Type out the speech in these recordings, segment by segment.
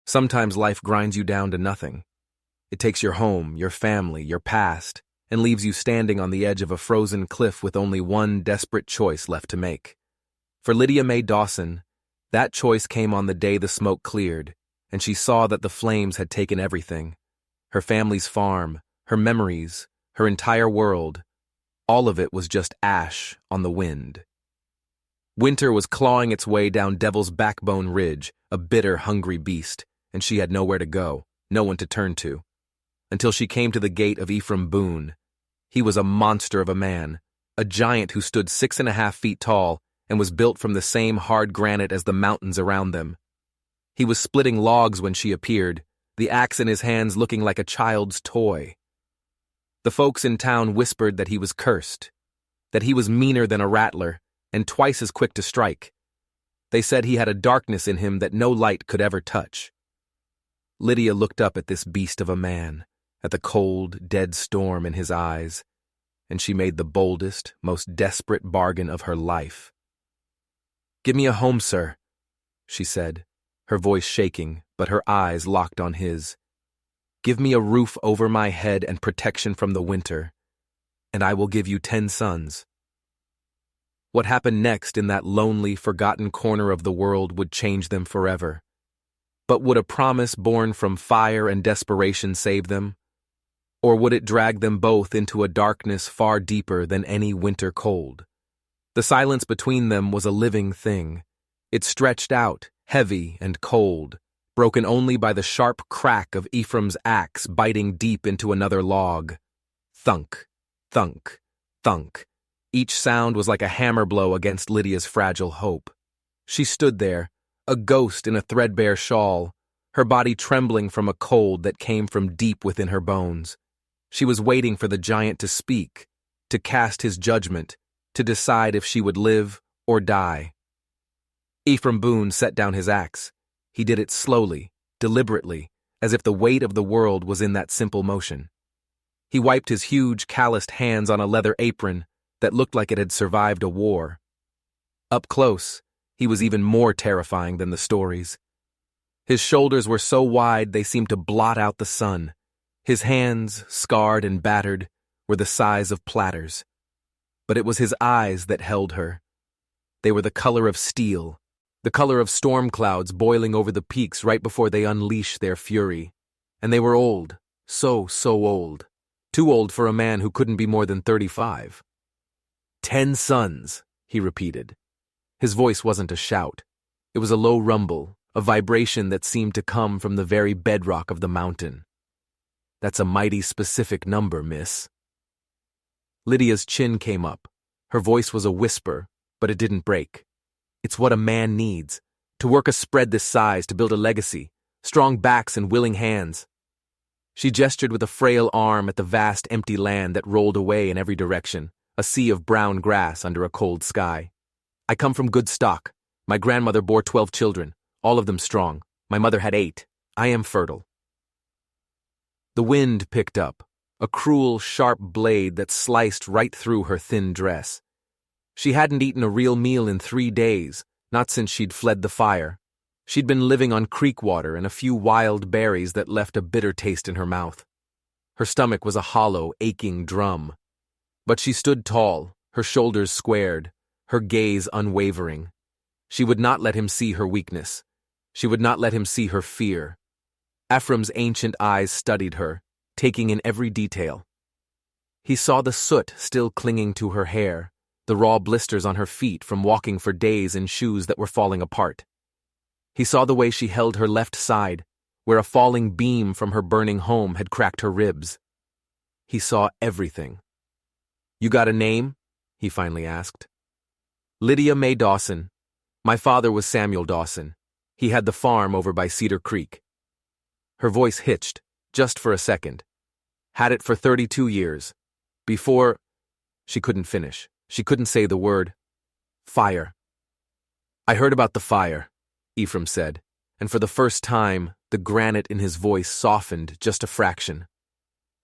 Sometimes life grinds you down to nothing. It takes your home, your family, your past, and leaves you standing on the edge of a frozen cliff with only one desperate choice left to make. For Lydia Mae Dawson, that choice came on the day the smoke cleared, and she saw that the flames had taken everything. Her family's farm, her memories, her entire world, all of it was just ash on the wind. Winter was clawing its way down Devil's Backbone Ridge, a bitter, hungry beast, and she had nowhere to go, no one to turn to. Until she came to the gate of Ephraim Boone. He was a monster of a man, a giant who stood 6.5 feet tall and was built from the same hard granite as the mountains around them. He was splitting logs when she appeared, the axe in his hands looking like a child's toy. The folks in town whispered that he was cursed, that he was meaner than a rattler and twice as quick to strike. They said he had a darkness in him that no light could ever touch. Lydia looked up at this beast of a man, at the cold, dead storm in his eyes, and she made the boldest, most desperate bargain of her life. "Give me a home, sir," she said, her voice shaking, but her eyes locked on his. "Give me a roof over my head and protection from the winter, and I will give you 10 sons." What happened next in that lonely, forgotten corner of the world would change them forever. But would a promise born from fire and desperation save them? Or would it drag them both into a darkness far deeper than any winter cold? The silence between them was a living thing. It stretched out, heavy and cold, broken only by the sharp crack of Ephraim's axe biting deep into another log. Thunk, thunk, thunk. Each sound was like a hammer blow against Lydia's fragile hope. She stood there, a ghost in a threadbare shawl, her body trembling from a cold that came from deep within her bones. She was waiting for the giant to speak, to cast his judgment, to decide if she would live or die. Ephraim Boone set down his axe. He did it slowly, deliberately, as if the weight of the world was in that simple motion. He wiped his huge, calloused hands on a leather apron that looked like it had survived a war. Up close, he was even more terrifying than the stories. His shoulders were so wide they seemed to blot out the sun. His hands, scarred and battered, were the size of platters. But it was his eyes that held her. They were the color of steel, the color of storm clouds boiling over the peaks right before they unleash their fury. And they were old, so old. Too old for a man who couldn't be more than 35. 10 sons, he repeated. His voice wasn't a shout. It was a low rumble, a vibration that seemed to come from the very bedrock of the mountain. "That's a mighty specific number, miss." Lydia's chin came up. Her voice was a whisper, but it didn't break. "It's what a man needs, to work a spread this size, to build a legacy, strong backs and willing hands." She gestured with a frail arm at the vast empty land that rolled away in every direction, a sea of brown grass under a cold sky. "I come from good stock. My grandmother bore 12 children, all of them strong. My mother had 8. I am fertile." The wind picked up, a cruel, sharp blade that sliced right through her thin dress. She hadn't eaten a real meal in 3 days, not since she'd fled the fire. She'd been living on creek water and a few wild berries that left a bitter taste in her mouth. Her stomach was a hollow, aching drum. But she stood tall, her shoulders squared, her gaze unwavering. She would not let him see her weakness. She would not let him see her fear. Ephraim's ancient eyes studied her, taking in every detail. He saw the soot still clinging to her hair, the raw blisters on her feet from walking for days in shoes that were falling apart. He saw the way she held her left side, where a falling beam from her burning home had cracked her ribs. He saw everything. "You got a name?" he finally asked. "Lydia Mae Dawson. My father was Samuel Dawson. He had the farm over by Cedar Creek." Her voice hitched, just for a second. "Had it for 32 years. Before—" She couldn't finish. She couldn't say the word. "Fire." "I heard about the fire," Ephraim said, and for the first time, the granite in his voice softened just a fraction.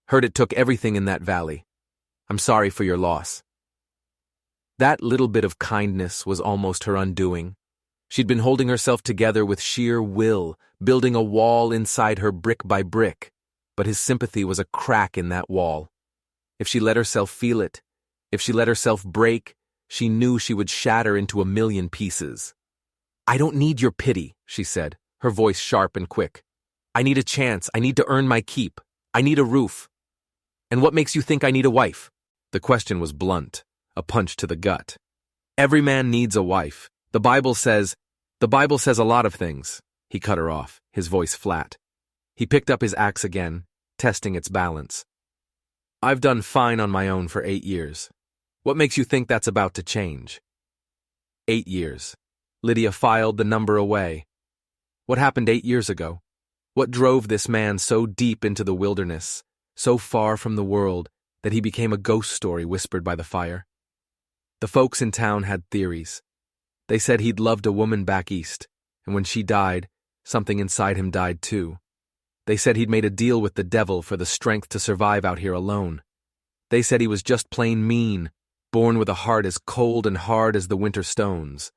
"Heard it took everything in that valley. I'm sorry for your loss." That little bit of kindness was almost her undoing. She'd been holding herself together with sheer will, building a wall inside her brick by brick, but his sympathy was a crack in that wall. If she let herself feel it, if she let herself break, she knew she would shatter into a million pieces. "I don't need your pity," she said, her voice sharp and quick. "I need a chance. I need to earn my keep. I need a roof. And what makes you think I need a wife?" The question was blunt, a punch to the gut. "Every man needs a wife. The Bible says a lot of things." He cut her off, his voice flat. He picked up his axe again, testing its balance. "I've done fine on my own for 8 years. What makes you think that's about to change?" 8 years. Lydia filed the number away. What happened 8 years ago? What drove this man so deep into the wilderness, so far from the world, that he became a ghost story whispered by the fire? The folks in town had theories. They said he'd loved a woman back east, and when she died, something inside him died too. They said he'd made a deal with the devil for the strength to survive out here alone. They said he was just plain mean, born with a heart as cold and hard as the winter stones.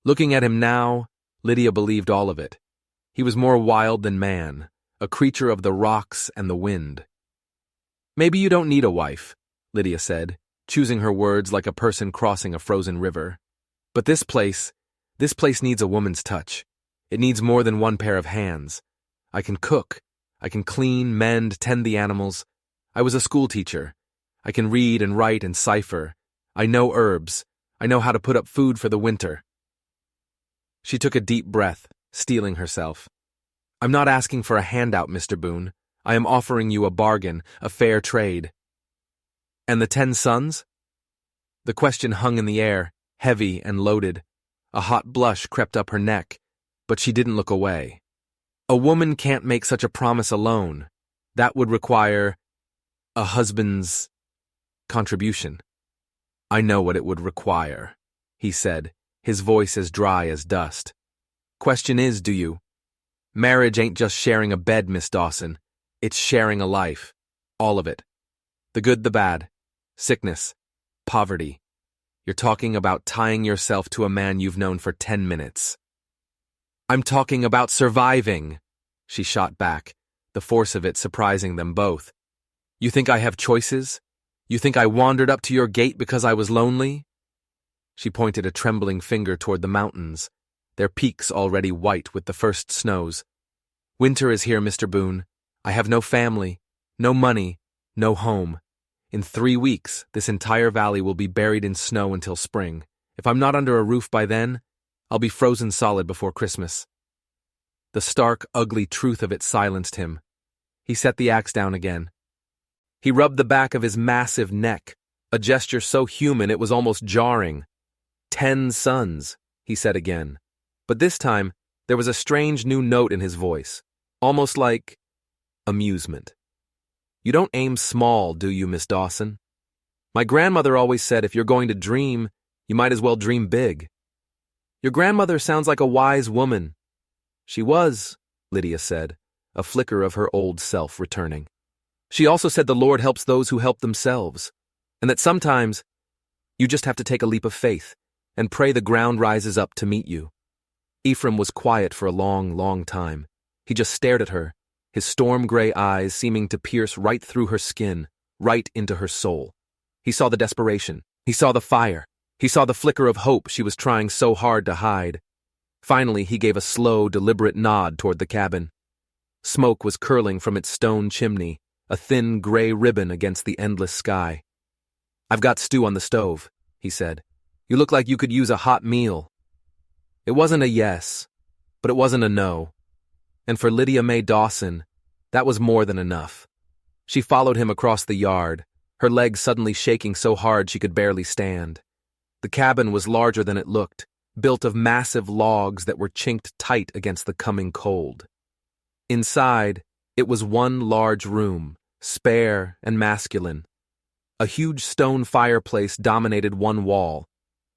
Looking at him now, Lydia believed all of it. He was more wild than man, a creature of the rocks and the wind. "Maybe you don't need a wife," Lydia said, choosing her words like a person crossing a frozen river. "But this place needs a woman's touch. It needs more than one pair of hands. I can cook. I can clean, mend, tend the animals. I was a school teacher. I can read and write and cipher. I know herbs. I know how to put up food for the winter." She took a deep breath, steeling herself. "I'm not asking for a handout, Mr. Boone. I am offering you a bargain, a fair trade." "And the 10 sons?" The question hung in the air, heavy and loaded. A hot blush crept up her neck, but she didn't look away. "A woman can't make such a promise alone. That would require a husband's contribution." "I know what it would require," he said, his voice as dry as dust. "Question is, do you? Marriage ain't just sharing a bed, Miss Dawson. It's sharing a life. All of it. The good, the bad. Sickness. Poverty. You're talking about tying yourself to a man you've known for 10 minutes. "I'm talking about surviving," she shot back, the force of it surprising them both. "You think I have choices? You think I wandered up to your gate because I was lonely?" She pointed a trembling finger toward the mountains, their peaks already white with the first snows. "Winter is here, Mr. Boone. I have no family, no money, no home. In 3 weeks, this entire valley will be buried in snow until spring. If I'm not under a roof by then, I'll be frozen solid before Christmas." The stark, ugly truth of it silenced him. He set the axe down again. He rubbed the back of his massive neck, a gesture so human it was almost jarring. 10 sons, he said again. But this time, there was a strange new note in his voice, almost like amusement. "You don't aim small, do you, Miss Dawson? My grandmother always said if you're going to dream, you might as well dream big. Your grandmother sounds like a wise woman." "She was," Lydia said, a flicker of her old self returning. "She also said the Lord helps those who help themselves, and that sometimes you just have to take a leap of faith and pray the ground rises up to meet you." Ephraim was quiet for a long, long time. He just stared at her, his storm-gray eyes seeming to pierce right through her skin, right into her soul. He saw the desperation. He saw the fire. He saw the flicker of hope she was trying so hard to hide. Finally, he gave a slow, deliberate nod toward the cabin. Smoke was curling from its stone chimney, a thin gray ribbon against the endless sky. "I've got stew on the stove," he said. "You look like you could use a hot meal." It wasn't a yes, but it wasn't a no. And for Lydia Mae Dawson, that was more than enough. She followed him across the yard, her legs suddenly shaking so hard she could barely stand. The cabin was larger than it looked, built of massive logs that were chinked tight against the coming cold. Inside, it was one large room, spare and masculine. A huge stone fireplace dominated one wall.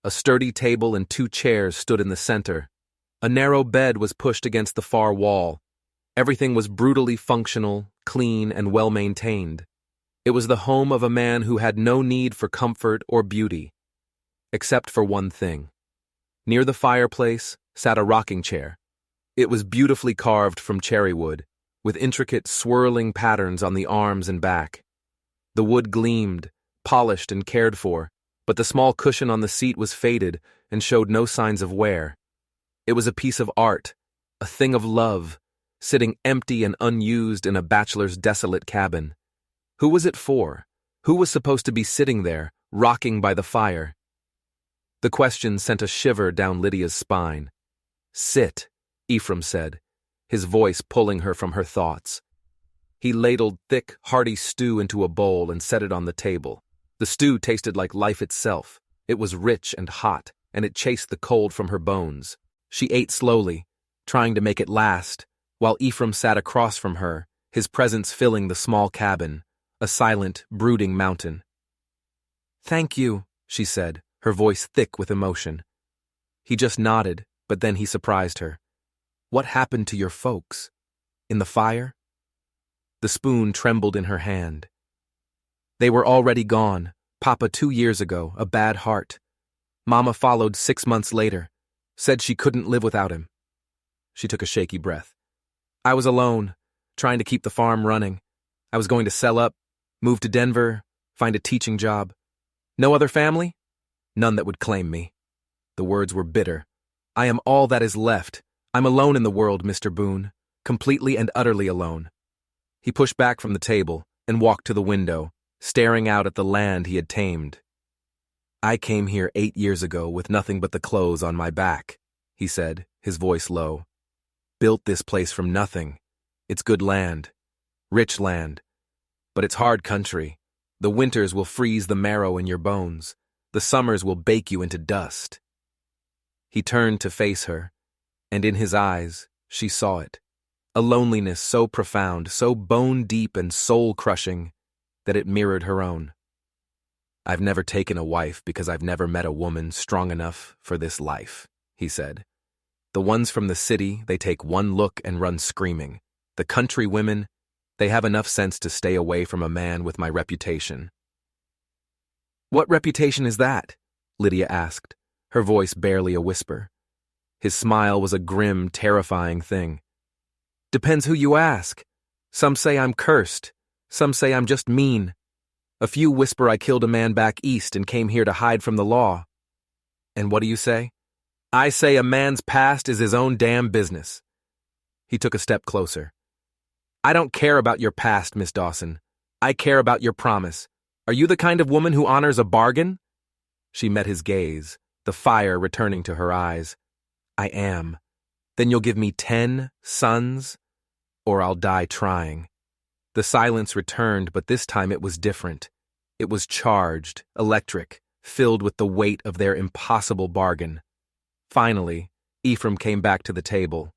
A sturdy table and 2 chairs stood in the center. A narrow bed was pushed against the far wall. Everything was brutally functional, clean, and well-maintained. It was the home of a man who had no need for comfort or beauty, except for one thing. Near the fireplace, sat a rocking chair. It was beautifully carved from cherry wood, with intricate swirling patterns on the arms and back. The wood gleamed, polished and cared for, but the small cushion on the seat was faded and showed no signs of wear. It was a piece of art, a thing of love, sitting empty and unused in a bachelor's desolate cabin. Who was it for? Who was supposed to be sitting there, rocking by the fire? The question sent a shiver down Lydia's spine. "Sit," Ephraim said, his voice pulling her from her thoughts. He ladled thick, hearty stew into a bowl and set it on the table. The stew tasted like life itself. It was rich and hot, and it chased the cold from her bones. She ate slowly, trying to make it last, while Ephraim sat across from her, his presence filling the small cabin, a silent, brooding mountain. "Thank you," she said, her voice thick with emotion. He just nodded, but then he surprised her. "What happened to your folks? In the fire?" The spoon trembled in her hand. "They were already gone. Papa 2 years ago, a bad heart. Mama followed 6 months later, said she couldn't live without him." She took a shaky breath. "I was alone, trying to keep the farm running. I was going to sell up, move to Denver, find a teaching job. No other family? None that would claim me." The words were bitter. "I am all that is left. I'm alone in the world, Mr. Boone, completely and utterly alone." He pushed back from the table and walked to the window, staring out at the land he had tamed. "I came here 8 years ago with nothing but the clothes on my back," he said, his voice low. "Built this place from nothing. It's good land, rich land, but it's hard country. The winters will freeze the marrow in your bones. The summers will bake you into dust." He turned to face her, and in his eyes, she saw it. A loneliness so profound, so bone-deep and soul-crushing, that it mirrored her own. "I've never taken a wife because I've never met a woman strong enough for this life," he said. "The ones from the city, they take one look and run screaming. The country women, they have enough sense to stay away from a man with my reputation." "What reputation is that?" Lydia asked, her voice barely a whisper. His smile was a grim, terrifying thing. "Depends who you ask. Some say I'm cursed. Some say I'm just mean. A few whisper I killed a man back east and came here to hide from the law. And what do you say? I say a man's past is his own damn business." He took a step closer. "I don't care about your past, Miss Dawson. I care about your promise. Are you the kind of woman who honors a bargain?" She met his gaze, the fire returning to her eyes. "I am. Then you'll give me 10 sons, or I'll die trying." The silence returned, but this time it was different. It was charged, electric, filled with the weight of their impossible bargain. Finally, Ephraim came back to the table.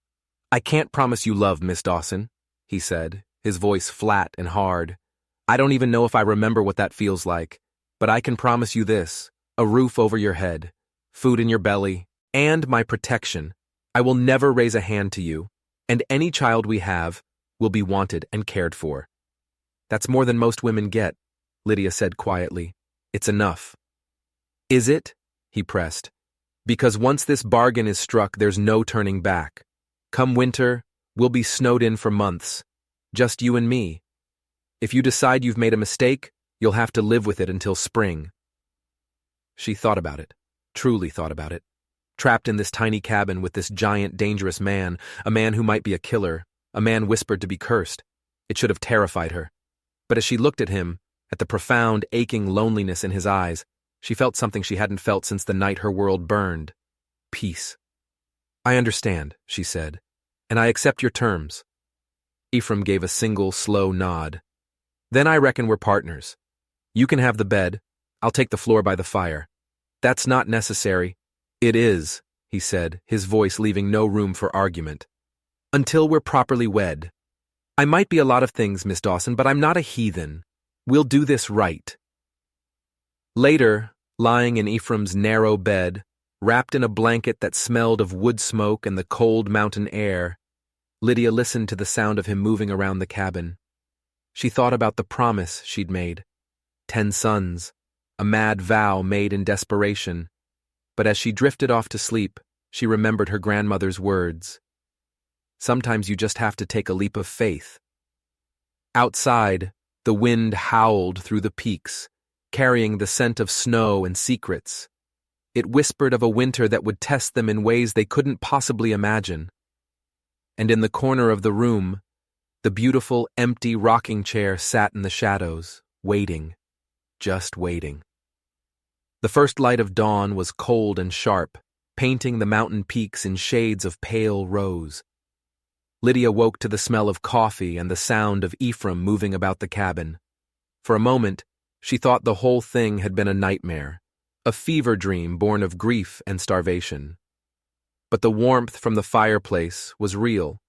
"I can't promise you love, Miss Dawson," he said, his voice flat and hard. "I don't even know if I remember what that feels like, but I can promise you this: a roof over your head, food in your belly, and my protection. I will never raise a hand to you, and any child we have will be wanted and cared for." "That's more than most women get," Lydia said quietly. "It's enough." "Is it?" he pressed. "Because once this bargain is struck, there's no turning back. Come winter, we'll be snowed in for months. Just you and me. If you decide you've made a mistake, you'll have to live with it until spring." She thought about it, truly thought about it. Trapped in this tiny cabin with this giant, dangerous man, a man who might be a killer, a man whispered to be cursed. It should have terrified her. But as she looked at him, at the profound, aching loneliness in his eyes, she felt something she hadn't felt since the night her world burned. Peace. "I understand," she said, "and I accept your terms." Ephraim gave a single, slow nod. "Then I reckon we're partners. You can have the bed. I'll take the floor by the fire." "That's not necessary." "It is," he said, his voice leaving no room for argument. "Until we're properly wed. I might be a lot of things, Miss Dawson, but I'm not a heathen. We'll do this right." Later, lying in Ephraim's narrow bed, wrapped in a blanket that smelled of wood smoke and the cold mountain air, Lydia listened to the sound of him moving around the cabin. She thought about the promise she'd made. 10 sons, a mad vow made in desperation. But as she drifted off to sleep, She remembered her grandmother's words. Sometimes you just have to take a leap of faith. Outside, the wind howled through the peaks, carrying the scent of snow and secrets. It whispered of a winter that would test them in ways they couldn't possibly imagine. And in the corner of the room, the beautiful, empty rocking chair sat in the shadows, waiting, just waiting. The first light of dawn was cold and sharp, painting the mountain peaks in shades of pale rose. Lydia woke to the smell of coffee and the sound of Ephraim moving about the cabin. For a moment, she thought the whole thing had been a nightmare, a fever dream born of grief and starvation. But the warmth from the fireplace was real.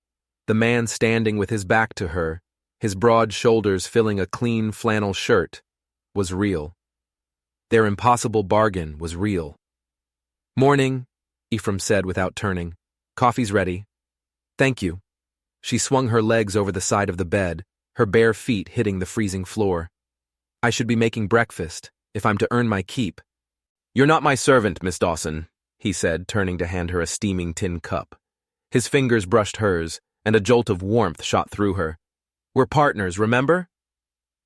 The man standing with his back to her, his broad shoulders filling a clean flannel shirt, was real. Their impossible bargain was real. "Morning," Ephraim said without turning. "Coffee's ready." "Thank you." She swung her legs over the side of the bed, her bare feet hitting the freezing floor. "I should be making breakfast, if I'm to earn my keep." "You're not my servant, Miss Dawson," he said, turning to hand her a steaming tin cup. His fingers brushed hers, and a jolt of warmth shot through her. "We're partners, remember?"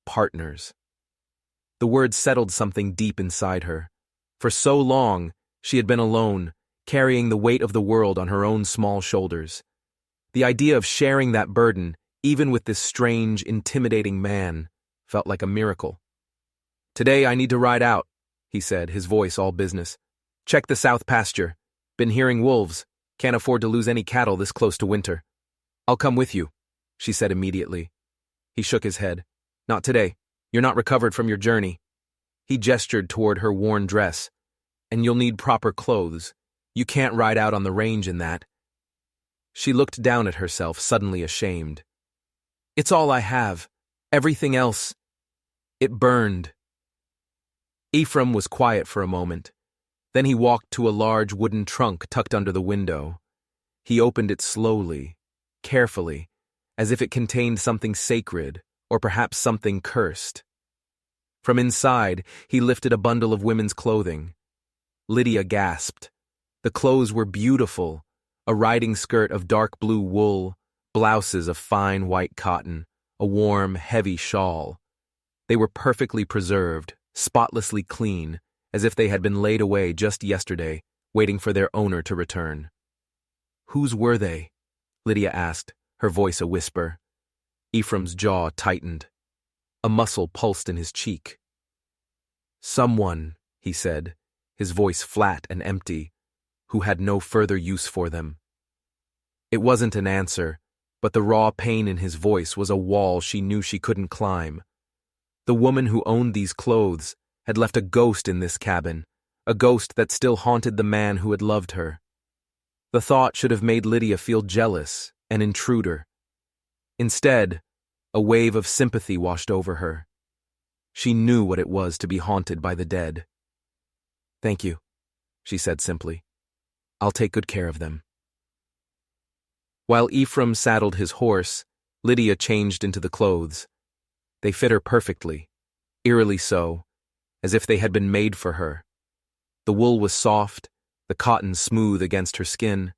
Partners. The word settled something deep inside her. For so long, she had been alone, carrying the weight of the world on her own small shoulders. The idea of sharing that burden, even with this strange, intimidating man, felt like a miracle. "Today I need to ride out," he said, his voice all business. "Check the south pasture. Been hearing wolves. Can't afford to lose any cattle this close to winter." "I'll come with you," she said immediately. He shook his head. "Not today. You're not recovered from your journey." He gestured toward her worn dress. "And you'll need proper clothes. You can't ride out on the range in that." She looked down at herself, suddenly ashamed. "It's all I have. Everything else." It burned. Ephraim was quiet for a moment. Then he walked to a large wooden trunk tucked under the window. He opened it slowly, carefully, as if it contained something sacred, or perhaps something cursed. From inside, he lifted a bundle of women's clothing. Lydia gasped. The clothes were beautiful, a riding skirt of dark blue wool, blouses of fine white cotton, a warm, heavy shawl. They were perfectly preserved, spotlessly clean, as if they had been laid away just yesterday, waiting for their owner to return. "Whose were they?" Lydia asked, her voice a whisper. Ephraim's jaw tightened. A muscle pulsed in his cheek. "Someone," he said, his voice flat and empty, "who had no further use for them." It wasn't an answer, but the raw pain in his voice was a wall she knew she couldn't climb. The woman who owned these clothes had left a ghost in this cabin, a ghost that still haunted the man who had loved her. The thought should have made Lydia feel jealous, an intruder. Instead, a wave of sympathy washed over her. She knew what it was to be haunted by the dead. "Thank you," she said simply. "I'll take good care of them." While Ephraim saddled his horse, Lydia changed into the clothes. They fit her perfectly, eerily so, as if they had been made for her. The wool was soft, the cotton smooth against her skin.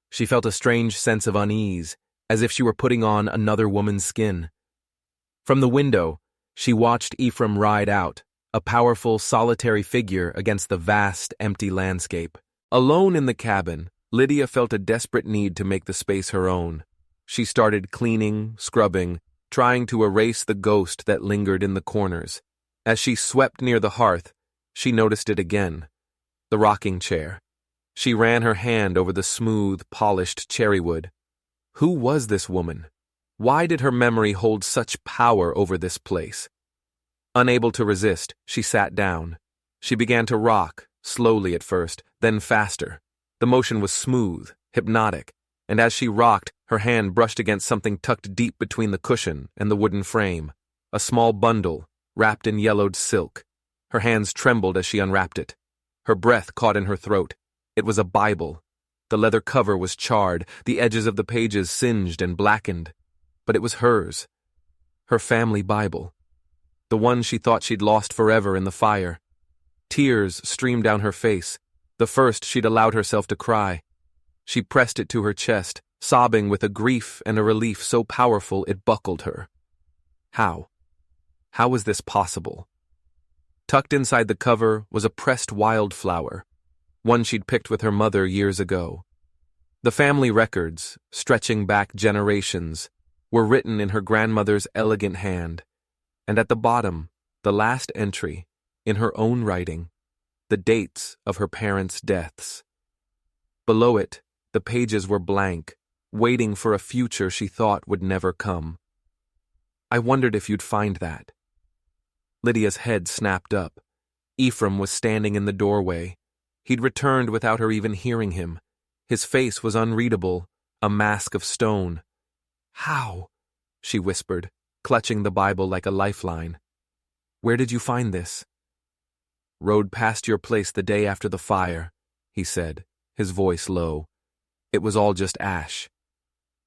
She felt a strange sense of unease, as if she were putting on another woman's skin. From the window, she watched Ephraim ride out, a powerful, solitary figure against the vast, empty landscape. Alone in the cabin, Lydia felt a desperate need to make the space her own. She started cleaning, scrubbing, trying to erase the ghost that lingered in the corners. As she swept near the hearth, she noticed it again. The rocking chair. She ran her hand over the smooth, polished cherrywood. Who was this woman? Why did her memory hold such power over this place? Unable to resist, she sat down. She began to rock, slowly at first, then faster. The motion was smooth, hypnotic, and as she rocked, her hand brushed against something tucked deep between the cushion and the wooden frame, a small bundle, wrapped in yellowed silk. Her hands trembled as she unwrapped it. Her breath caught in her throat. It was a Bible. The leather cover was charred, the edges of the pages singed and blackened. But it was hers. Her family Bible. The one she thought she'd lost forever in the fire. Tears streamed down her face, the first she'd allowed herself to cry. She pressed it to her chest, sobbing with a grief and a relief so powerful it buckled her. How? How was this possible? Tucked inside the cover was a pressed wildflower, one she'd picked with her mother years ago. The family records, stretching back generations, were written in her grandmother's elegant hand, and at the bottom, the last entry, in her own writing, the dates of her parents' deaths. Below it, the pages were blank, waiting for a future she thought would never come. I wondered if you'd find that. Lydia's head snapped up. Ephraim was standing in the doorway. He'd returned without her even hearing him. His face was unreadable, a mask of stone. How? She whispered, clutching the Bible like a lifeline. Where did you find this? Rode past your place the day after the fire, he said, his voice low. It was all just ash.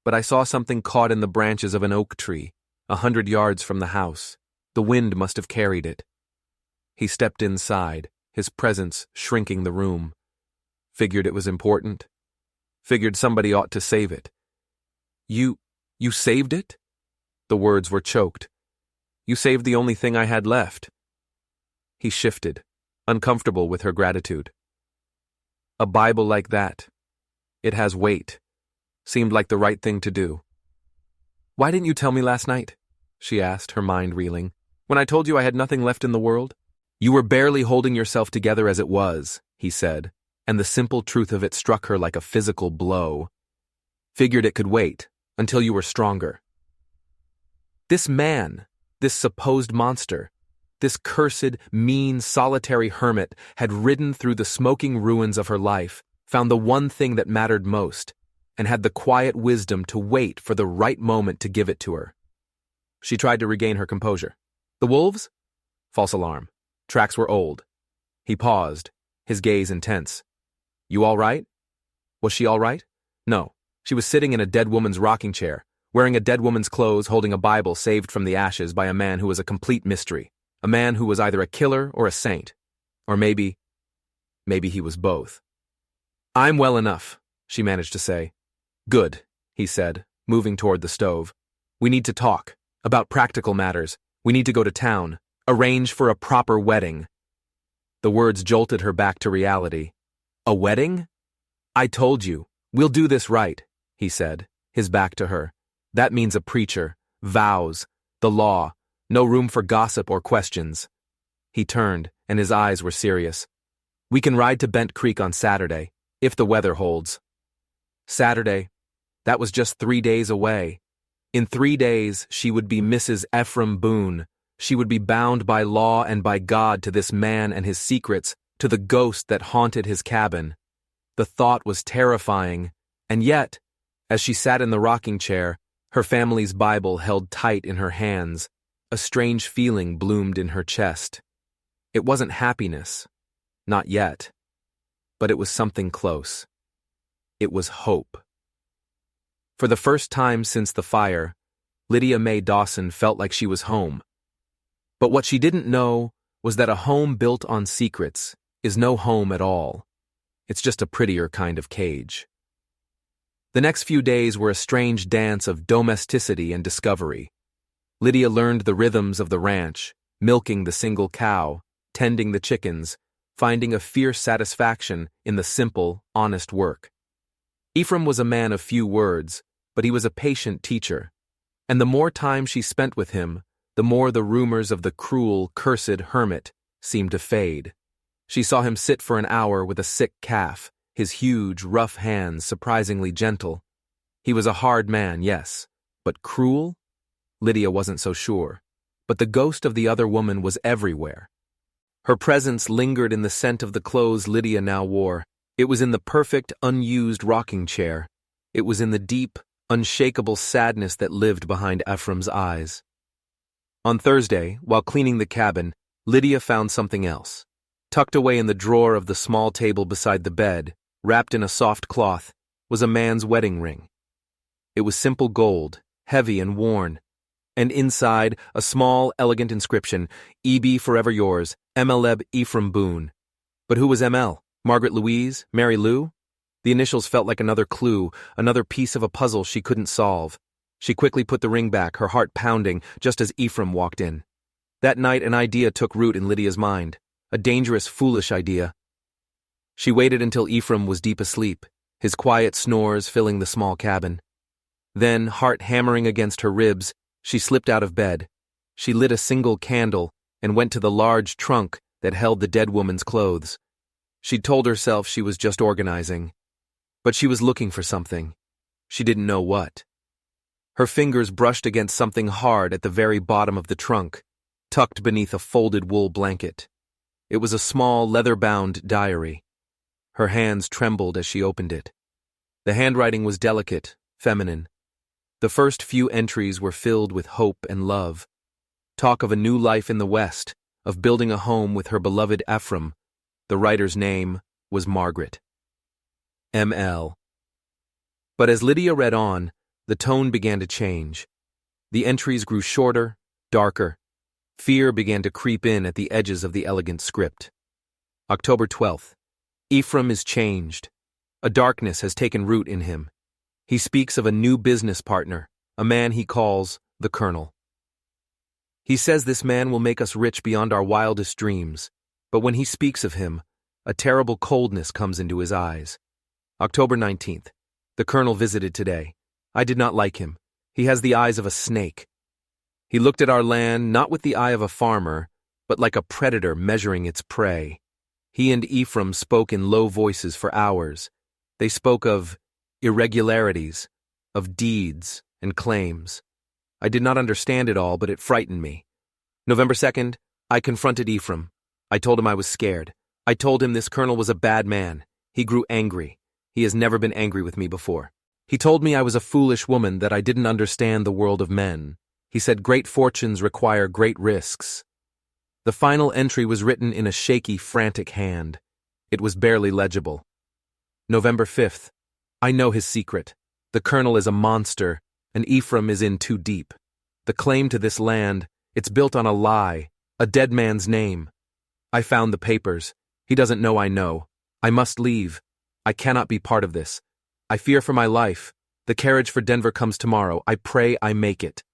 But I saw something caught in the branches of an oak tree, 100 yards from the house. The wind must have carried it. He stepped inside, his presence shrinking the room. Figured it was important. Figured somebody ought to save it. You saved it? The words were choked. You saved the only thing I had left. He shifted, uncomfortable with her gratitude. A Bible like that. It has weight. Seemed like the right thing to do. Why didn't you tell me last night? She asked, her mind reeling. When I told you I had nothing left in the world? You were barely holding yourself together as it was, he said, and the simple truth of it struck her like a physical blow. Figured it could wait, until you were stronger. This man, this supposed monster, this cursed, mean, solitary hermit had ridden through the smoking ruins of her life, found the one thing that mattered most, and had the quiet wisdom to wait for the right moment to give it to her. She tried to regain her composure. The wolves? False alarm. Tracks were old. He paused, his gaze intense. You all right? Was she all right? No. She was sitting in a dead woman's rocking chair, wearing a dead woman's clothes, holding a Bible saved from the ashes by a man who was a complete mystery. A man who was either a killer or a saint. Or maybe he was both. I'm well enough, she managed to say. Good, he said, moving toward the stove. We need to talk. About practical matters. We need to go to town. Arrange for a proper wedding. The words jolted her back to reality. A wedding? I told you. We'll do this right, he said, his back to her. That means a preacher, vows, the law, no room for gossip or questions. He turned, and his eyes were serious. We can ride to Bent Creek on Saturday, if the weather holds. Saturday. That was just 3 days away. In 3 days, she would be Mrs. Ephraim Boone. She would be bound by law and by God to this man and his secrets, to the ghost that haunted his cabin. The thought was terrifying, and yet, as she sat in the rocking chair, her family's Bible held tight in her hands, a strange feeling bloomed in her chest. It wasn't happiness, not yet, but it was something close. It was hope. For the first time since the fire, Lydia Mae Dawson felt like she was home. But what she didn't know was that a home built on secrets is no home at all. It's just a prettier kind of cage. The next few days were a strange dance of domesticity and discovery. Lydia learned the rhythms of the ranch, milking the single cow, tending the chickens, finding a fierce satisfaction in the simple, honest work. Ephraim was a man of few words, but he was a patient teacher, and the more time she spent with him, the more the rumors of the cruel, cursed hermit seemed to fade. She saw him sit for an hour with a sick calf, his huge, rough hands surprisingly gentle. He was a hard man, yes, but cruel? Lydia wasn't so sure. But the ghost of the other woman was everywhere. Her presence lingered in the scent of the clothes Lydia now wore. It was in the perfect, unused rocking chair. It was in the deep, unshakable sadness that lived behind Ephraim's eyes. On Thursday, while cleaning the cabin, Lydia found something else. Tucked away in the drawer of the small table beside the bed, wrapped in a soft cloth, was a man's wedding ring. It was simple gold, heavy and worn, and inside a small, elegant inscription, E.B. Forever Yours, Emeleb Ephraim Boone. But who was M.L.? Margaret Louise? Mary Lou? The initials felt like another clue, another piece of a puzzle she couldn't solve. She quickly put the ring back, her heart pounding, just as Ephraim walked in. That night, an idea took root in Lydia's mind. A dangerous, foolish idea. She waited until Ephraim was deep asleep, his quiet snores filling the small cabin. Then, heart hammering against her ribs, she slipped out of bed. She lit a single candle and went to the large trunk that held the dead woman's clothes. She'd told herself she was just organizing. But she was looking for something. She didn't know what. Her fingers brushed against something hard at the very bottom of the trunk, tucked beneath a folded wool blanket. It was a small, leather-bound diary. Her hands trembled as she opened it. The handwriting was delicate, feminine. The first few entries were filled with hope and love. Talk of a new life in the West, of building a home with her beloved Ephraim. The writer's name was Margaret. M.L. But as Lydia read on, the tone began to change. The entries grew shorter, darker. Fear began to creep in at the edges of the elegant script. October 12th. Ephraim is changed. A darkness has taken root in him. He speaks of a new business partner, a man he calls the Colonel. He says this man will make us rich beyond our wildest dreams, but when he speaks of him, a terrible coldness comes into his eyes. October 19th. The Colonel visited today. I did not like him. He has the eyes of a snake. He looked at our land not with the eye of a farmer, but like a predator measuring its prey. He and Ephraim spoke in low voices for hours. They spoke of irregularities, of deeds and claims. I did not understand it all, but it frightened me. November 2nd, I confronted Ephraim. I told him I was scared. I told him this colonel was a bad man. He grew angry. He has never been angry with me before. He told me I was a foolish woman, that I didn't understand the world of men. He said great fortunes require great risks. The final entry was written in a shaky, frantic hand. It was barely legible. November 5th. I know his secret. The colonel is a monster, and Ephraim is in too deep. The claim to this land, it's built on a lie, a dead man's name. I found the papers. He doesn't know I know. I must leave. I cannot be part of this. I fear for my life. The carriage for Denver comes tomorrow. I pray I make it.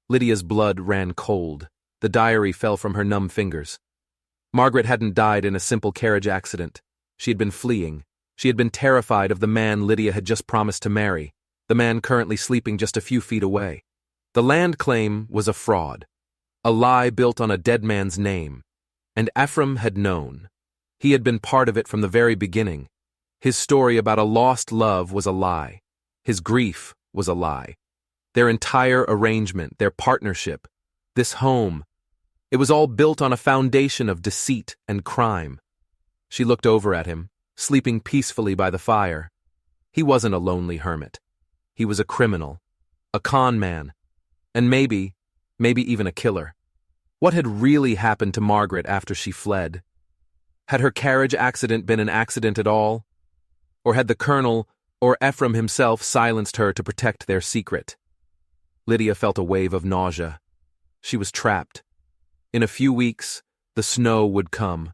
Lydia's blood ran cold. The diary fell from her numb fingers. Margaret hadn't died in a simple carriage accident. She had been fleeing. She had been terrified of the man Lydia had just promised to marry, the man currently sleeping just a few feet away. The land claim was a fraud, a lie built on a dead man's name, and Ephraim had known. He had been part of it from the very beginning. His story about a lost love was a lie. His grief was a lie. Their entire arrangement, their partnership, this home, it was all built on a foundation of deceit and crime. She looked over at him, sleeping peacefully by the fire. He wasn't a lonely hermit. He was a criminal, a con man, and maybe even a killer. What had really happened to Margaret after she fled? Had her carriage accident been an accident at all? Or had the colonel or Ephraim himself silenced her to protect their secret? Lydia felt a wave of nausea. She was trapped. In a few weeks, the snow would come,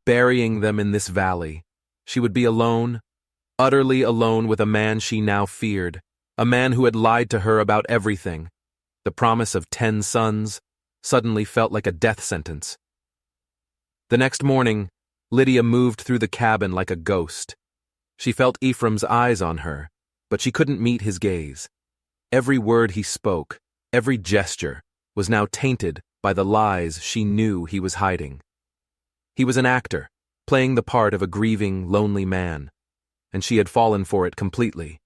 burying them in this valley. She would be alone, utterly alone with a man she now feared, a man who had lied to her about everything. The promise of 10 sons suddenly felt like a death sentence. The next morning, Lydia moved through the cabin like a ghost. She felt Ephraim's eyes on her, but she couldn't meet his gaze. Every word he spoke, every gesture, was now tainted by the lies she knew he was hiding. He was an actor, playing the part of a grieving, lonely man, and she had fallen for it completely.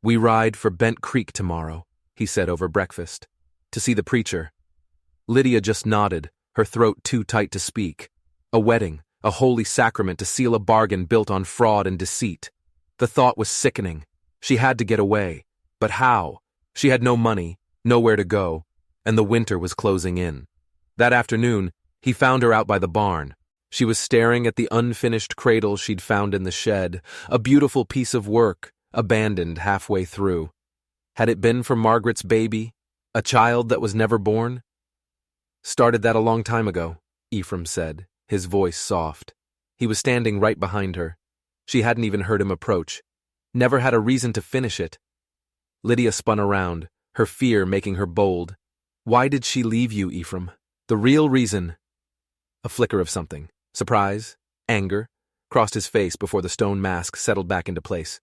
"We ride for Bent Creek tomorrow," he said over breakfast, "to see the preacher." Lydia just nodded, her throat too tight to speak. A wedding, a holy sacrament to seal a bargain built on fraud and deceit. The thought was sickening. She had to get away. But how? She had no money, nowhere to go, and the winter was closing in. That afternoon, he found her out by the barn. She was staring at the unfinished cradle she'd found in the shed, a beautiful piece of work, abandoned halfway through. Had it been for Margaret's baby, a child that was never born? "Started that a long time ago," Ephraim said, his voice soft. He was standing right behind her. She hadn't even heard him approach. Never had a reason to finish it. Lydia spun around, her fear making her bold. Why did she leave you, Ephraim? The real reason. A flicker of something. Surprise, anger, crossed his face before the stone mask settled back into place.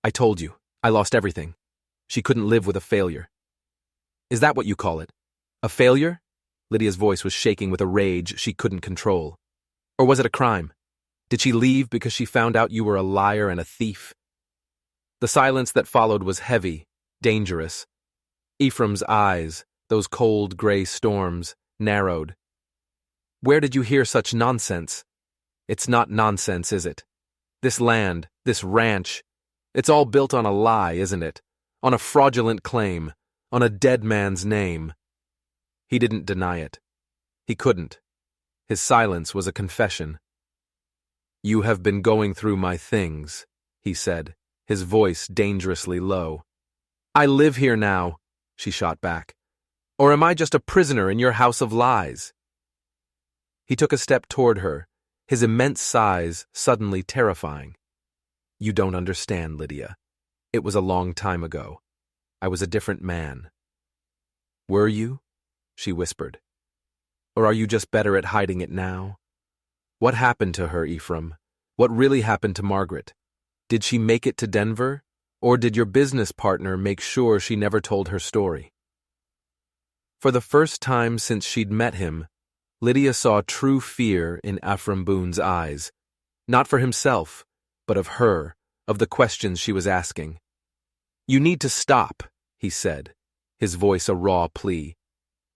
I told you, I lost everything. She couldn't live with a failure. Is that what you call it? A failure? Lydia's voice was shaking with a rage she couldn't control. Or was it a crime? Did she leave because she found out you were a liar and a thief? The silence that followed was heavy, dangerous. Ephraim's eyes, those cold gray storms, narrowed. Where did you hear such nonsense? It's not nonsense, is it? This land, this ranch, it's all built on a lie, isn't it? On a fraudulent claim, on a dead man's name. He didn't deny it. He couldn't. His silence was a confession. You have been going through my things, he said, his voice dangerously low. I live here now, she shot back. Or am I just a prisoner in your house of lies? He took a step toward her, his immense size suddenly terrifying. You don't understand, Lydia. It was a long time ago. I was a different man. Were you? She whispered. Or are you just better at hiding it now? What happened to her, Ephraim? What really happened to Margaret? Did she make it to Denver? Or did your business partner make sure she never told her story? For the first time since she'd met him, Lydia saw true fear in Ephraim Boone's eyes. Not for himself, but of her, of the questions she was asking. You need to stop, he said, his voice a raw plea.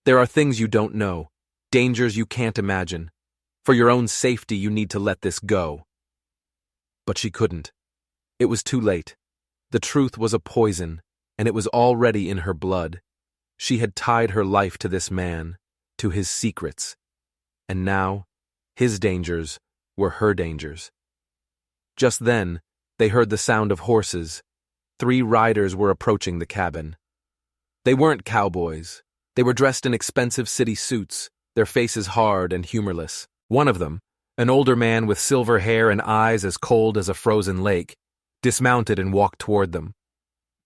There are things you don't know, dangers you can't imagine. For your own safety, you need to let this go. But she couldn't. It was too late. The truth was a poison, and it was already in her blood. She had tied her life to this man, to his secrets. And now, his dangers were her dangers. Just then, they heard the sound of horses. 3 riders were approaching the cabin. They weren't cowboys. They were dressed in expensive city suits, their faces hard and humorless. One of them, an older man with silver hair and eyes as cold as a frozen lake, dismounted and walked toward them.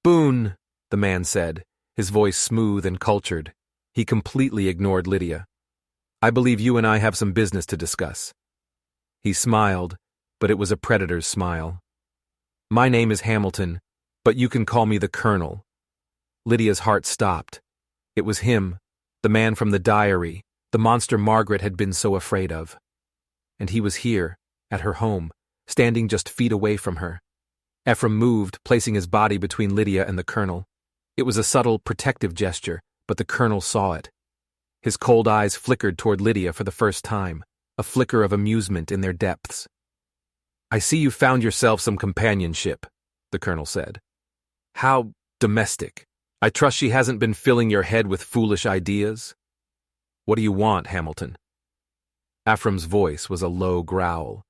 Boone, the man said, his voice smooth and cultured. He completely ignored Lydia. I believe you and I have some business to discuss. He smiled, but it was a predator's smile. My name is Hamilton, but you can call me the Colonel. Lydia's heart stopped. It was him, the man from the diary, the monster Margaret had been so afraid of. And he was here, at her home, standing just feet away from her. Ephraim moved, placing his body between Lydia and the Colonel. It was a subtle, protective gesture, but the Colonel saw it. His cold eyes flickered toward Lydia for the first time, a flicker of amusement in their depths. I see you found yourself some companionship, the Colonel said. How domestic. I trust she hasn't been filling your head with foolish ideas? What do you want, Hamilton? Ephraim's voice was a low growl.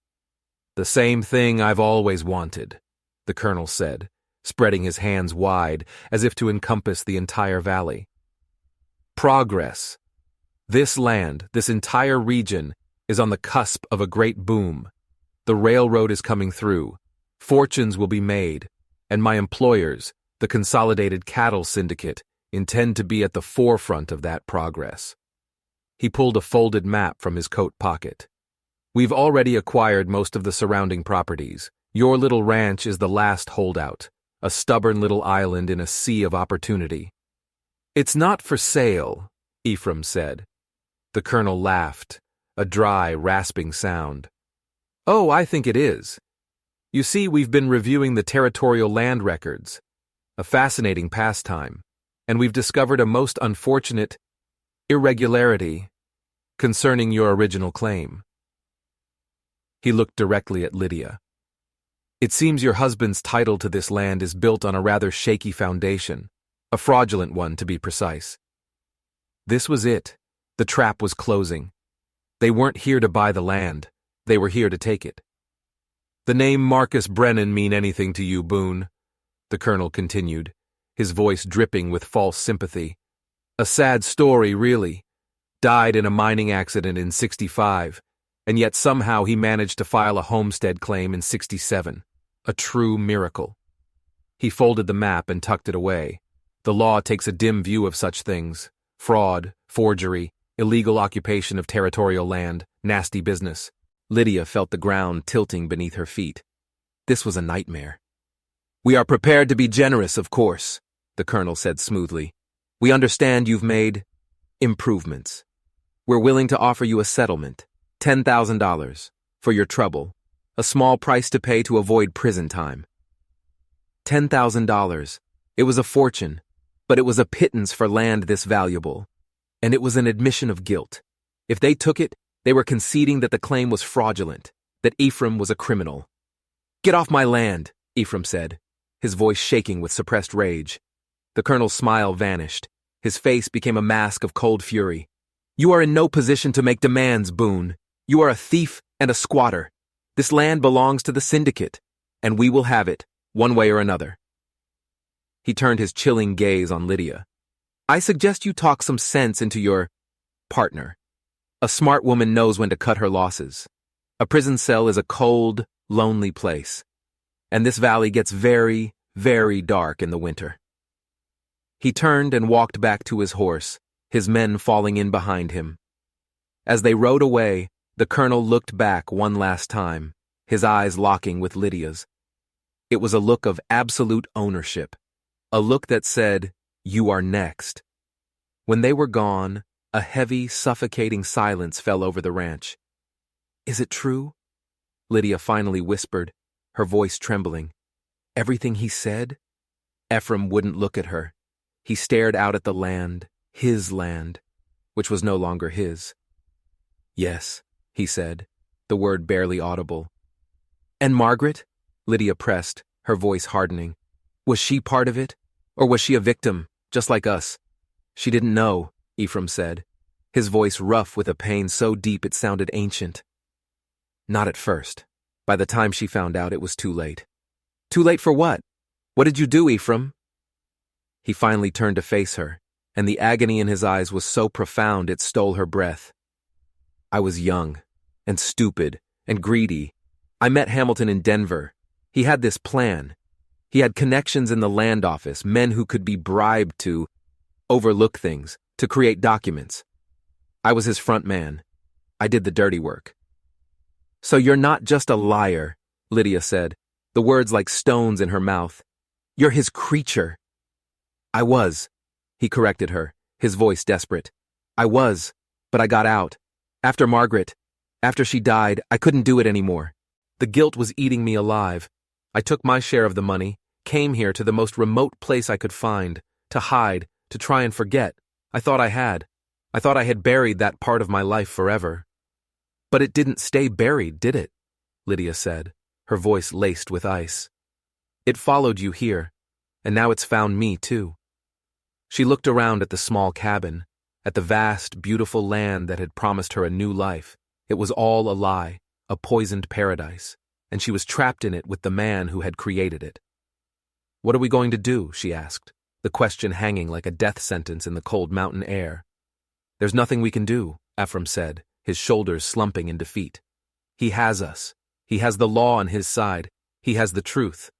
The same thing I've always wanted, the Colonel said, spreading his hands wide as if to encompass the entire valley. Progress. This land, this entire region, is on the cusp of a great boom. The railroad is coming through. Fortunes will be made, and my employers, the Consolidated Cattle Syndicate, intend to be at the forefront of that progress. He pulled a folded map from his coat pocket. We've already acquired most of the surrounding properties. Your little ranch is the last holdout, a stubborn little island in a sea of opportunity. It's not for sale, Ephraim said. The Colonel laughed, a dry, rasping sound. Oh, I think it is. You see, we've been reviewing the territorial land records, a fascinating pastime, and we've discovered a most unfortunate irregularity concerning your original claim. He looked directly at Lydia. It seems your husband's title to this land is built on a rather shaky foundation, a fraudulent one to be precise. This was it. The trap was closing. They weren't here to buy the land. They were here to take it. The name Marcus Brennan mean anything to you, Boone? The Colonel continued, his voice dripping with false sympathy. A sad story, really. Died in a mining accident in '65, and yet somehow he managed to file a homestead claim in '67. A true miracle. He folded the map and tucked it away. The law takes a dim view of such things: fraud, forgery, illegal occupation of territorial land, nasty business. Lydia felt the ground tilting beneath her feet. This was a nightmare. "We are prepared to be generous, of course," the colonel said smoothly. "We understand you've made improvements. We're willing to offer you a settlement, $10,000, for your trouble, a small price to pay to avoid prison time." $10,000. It was a fortune, but it was a pittance for land this valuable. And it was an admission of guilt. If they took it, they were conceding that the claim was fraudulent, that Ephraim was a criminal. "Get off my land," Ephraim said, his voice shaking with suppressed rage. The colonel's smile vanished. His face became a mask of cold fury. "You are in no position to make demands, Boone. You are a thief and a squatter. This land belongs to the syndicate, and we will have it, one way or another." He turned his chilling gaze on Lydia. "I suggest you talk some sense into your partner. A smart woman knows when to cut her losses. A prison cell is a cold, lonely place, and this valley gets very, very dark in the winter." He turned and walked back to his horse, his men falling in behind him. As they rode away, the colonel looked back one last time, his eyes locking with Lydia's. It was a look of absolute ownership, a look that said, "You are next." When they were gone, a heavy, suffocating silence fell over the ranch. "Is it true?" Lydia finally whispered, her voice trembling. "Everything he said?" Ephraim wouldn't look at her. He stared out at the land, his land, which was no longer his. "Yes," he said, the word barely audible. "And Margaret?" Lydia pressed, her voice hardening. "Was she part of it? Or was she a victim, just like us?" "She didn't know," Ephraim said, his voice rough with a pain so deep it sounded ancient. "Not at first. By the time she found out, it was too late." "Too late for what? What did you do, Ephraim?" He finally turned to face her, and the agony in his eyes was so profound it stole her breath. "I was young, and stupid, and greedy. I met Hamilton in Denver. He had this plan. He had connections in the land office, men who could be bribed to overlook things, to create documents. I was his front man. I did the dirty work." "So you're not just a liar," Lydia said, the words like stones in her mouth. "You're his creature." "I was," he corrected her, his voice desperate. "I was, but I got out. After Margaret, after she died, I couldn't do it anymore. The guilt was eating me alive. I took my share of the money, came here to the most remote place I could find, to hide, to try and forget. I thought I had. I thought I had buried that part of my life forever." "But it didn't stay buried, did it?" Lydia said, her voice laced with ice. "It followed you here, and now it's found me too." She looked around at the small cabin, at the vast, beautiful land that had promised her a new life. It was all a lie, a poisoned paradise, and she was trapped in it with the man who had created it. "What are we going to do?" she asked, the question hanging like a death sentence in the cold mountain air. "There's nothing we can do," Ephraim said, his shoulders slumping in defeat. "He has us. He has the law on his side. He has the truth."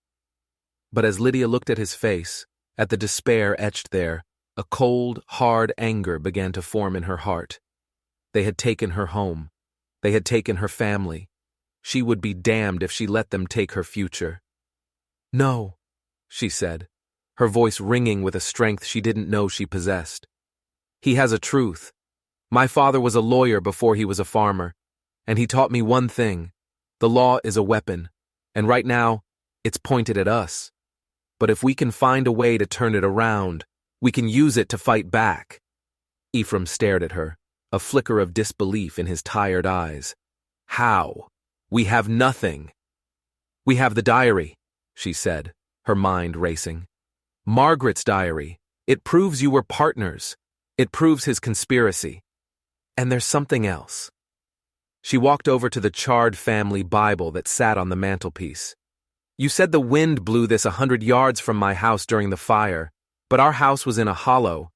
But as Lydia looked at his face, at the despair etched there, a cold, hard anger began to form in her heart. They had taken her home. They had taken her family. She would be damned if she let them take her future. "No," she said, her voice ringing with a strength she didn't know she possessed. "He has a truth. My father was a lawyer before he was a farmer, and he taught me one thing. The law is a weapon, and right now, it's pointed at us. But if we can find a way to turn it around, we can use it to fight back." Ephraim stared at her, a flicker of disbelief in his tired eyes. "How? We have nothing." "We have the diary," she said, her mind racing. "Margaret's diary. It proves you were partners. It proves his conspiracy. And there's something else." She walked over to the charred family Bible that sat on the mantelpiece. "You said the wind blew this 100 yards from my house during the fire, but our house was in a hollow.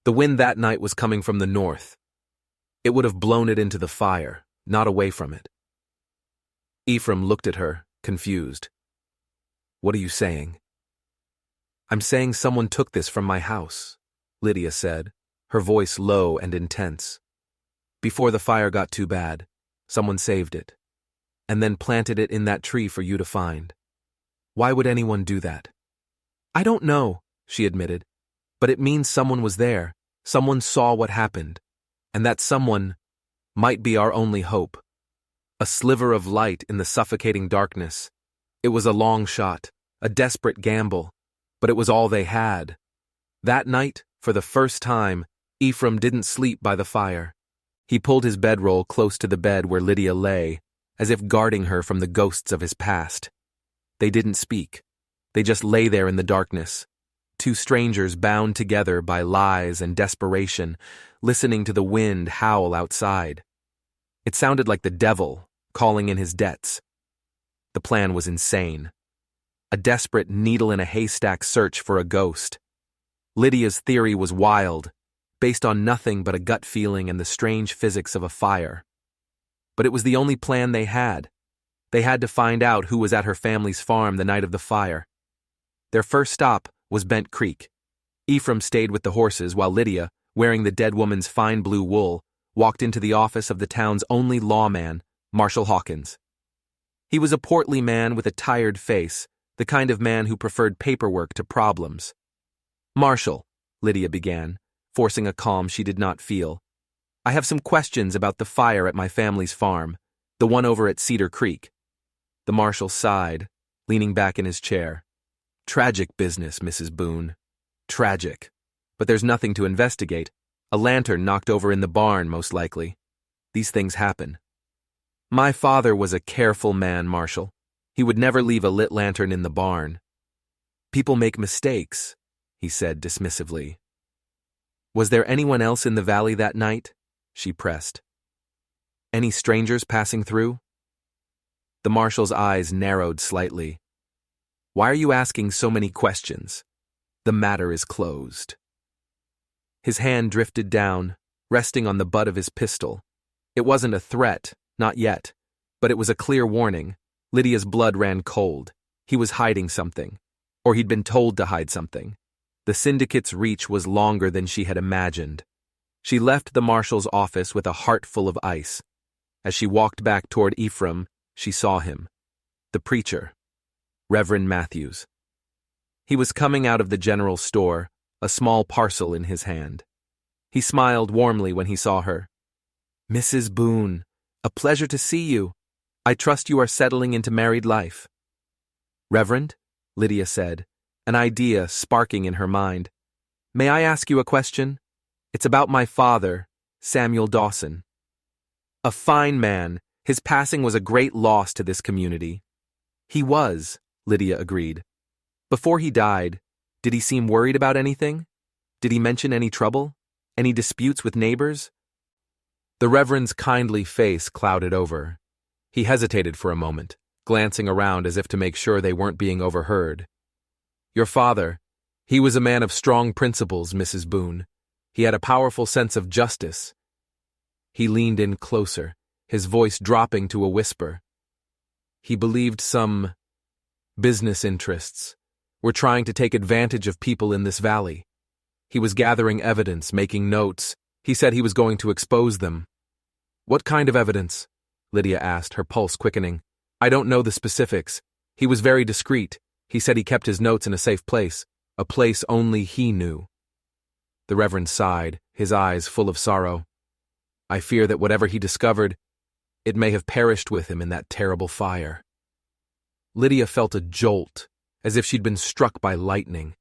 The wind that night was coming from the north. It would have blown it into the fire, not away from it. Ephraim looked at her, confused. What are you saying? I'm saying someone took this from my house, Lydia said, her voice low and intense. Before the fire got too bad, someone saved it, and then planted it in that tree for you to find. Why would anyone do that? I don't know, she admitted, but it means someone was there, someone saw what happened, and that someone might be our only hope. A sliver of light in the suffocating darkness. It was a long shot, a desperate gamble, but it was all they had. That night, for the first time, Ephraim didn't sleep by the fire. He pulled his bedroll close to the bed where Lydia lay, as if guarding her from the ghosts of his past. They didn't speak. They just lay there in the darkness, two strangers bound together by lies and desperation, listening to the wind howl outside. It sounded like the devil calling in his debts. The plan was insane. A desperate needle-in-a-haystack search for a ghost. Lydia's theory was wild, based on nothing but a gut feeling and the strange physics of a fire. But it was the only plan they had. They had to find out who was at her family's farm the night of the fire. Their first stop was Bent Creek. Ephraim stayed with the horses while Lydia, wearing the dead woman's fine blue wool, walked into the office of the town's only lawman, Marshal Hawkins. He was a portly man with a tired face, the kind of man who preferred paperwork to problems. Marshal, Lydia began, forcing a calm she did not feel. I have some questions about the fire at my family's farm, the one over at Cedar Creek. The marshal sighed, leaning back in his chair. Tragic business, Mrs. Boone. Tragic. But there's nothing to investigate. A lantern knocked over in the barn, most likely. These things happen. My father was a careful man, Marshal. He would never leave a lit lantern in the barn. People make mistakes, he said dismissively. Was there anyone else in the valley that night? She pressed. Any strangers passing through? The marshal's eyes narrowed slightly. Why are you asking so many questions? The matter is closed. His hand drifted down, resting on the butt of his pistol. It wasn't a threat, not yet, but it was a clear warning. Lydia's blood ran cold. He was hiding something, or he'd been told to hide something. The syndicate's reach was longer than she had imagined. She left the marshal's office with a heart full of ice. As she walked back toward Ephraim, she saw him. The preacher, Reverend Matthews. He was coming out of the general store, a small parcel in his hand. He smiled warmly when he saw her. Mrs. Boone, a pleasure to see you. I trust you are settling into married life. Reverend, Lydia said, an idea sparking in her mind. May I ask you a question? It's about my father, Samuel Dawson. A fine man, his passing was a great loss to this community. He was, Lydia agreed. Before he died, did he seem worried about anything? Did he mention any trouble? Any disputes with neighbors? The Reverend's kindly face clouded over. He hesitated for a moment, glancing around as if to make sure they weren't being overheard. Your father, he was a man of strong principles, Mrs. Boone. He had a powerful sense of justice. He leaned in closer, his voice dropping to a whisper. He believed some business interests were trying to take advantage of people in this valley. He was gathering evidence, making notes. He said he was going to expose them. What kind of evidence? Lydia asked, her pulse quickening. I don't know the specifics. He was very discreet. He said he kept his notes in a safe place, a place only he knew. The Reverend sighed, his eyes full of sorrow. I fear that whatever he discovered, it may have perished with him in that terrible fire. Lydia felt a jolt, as if she'd been struck by lightning.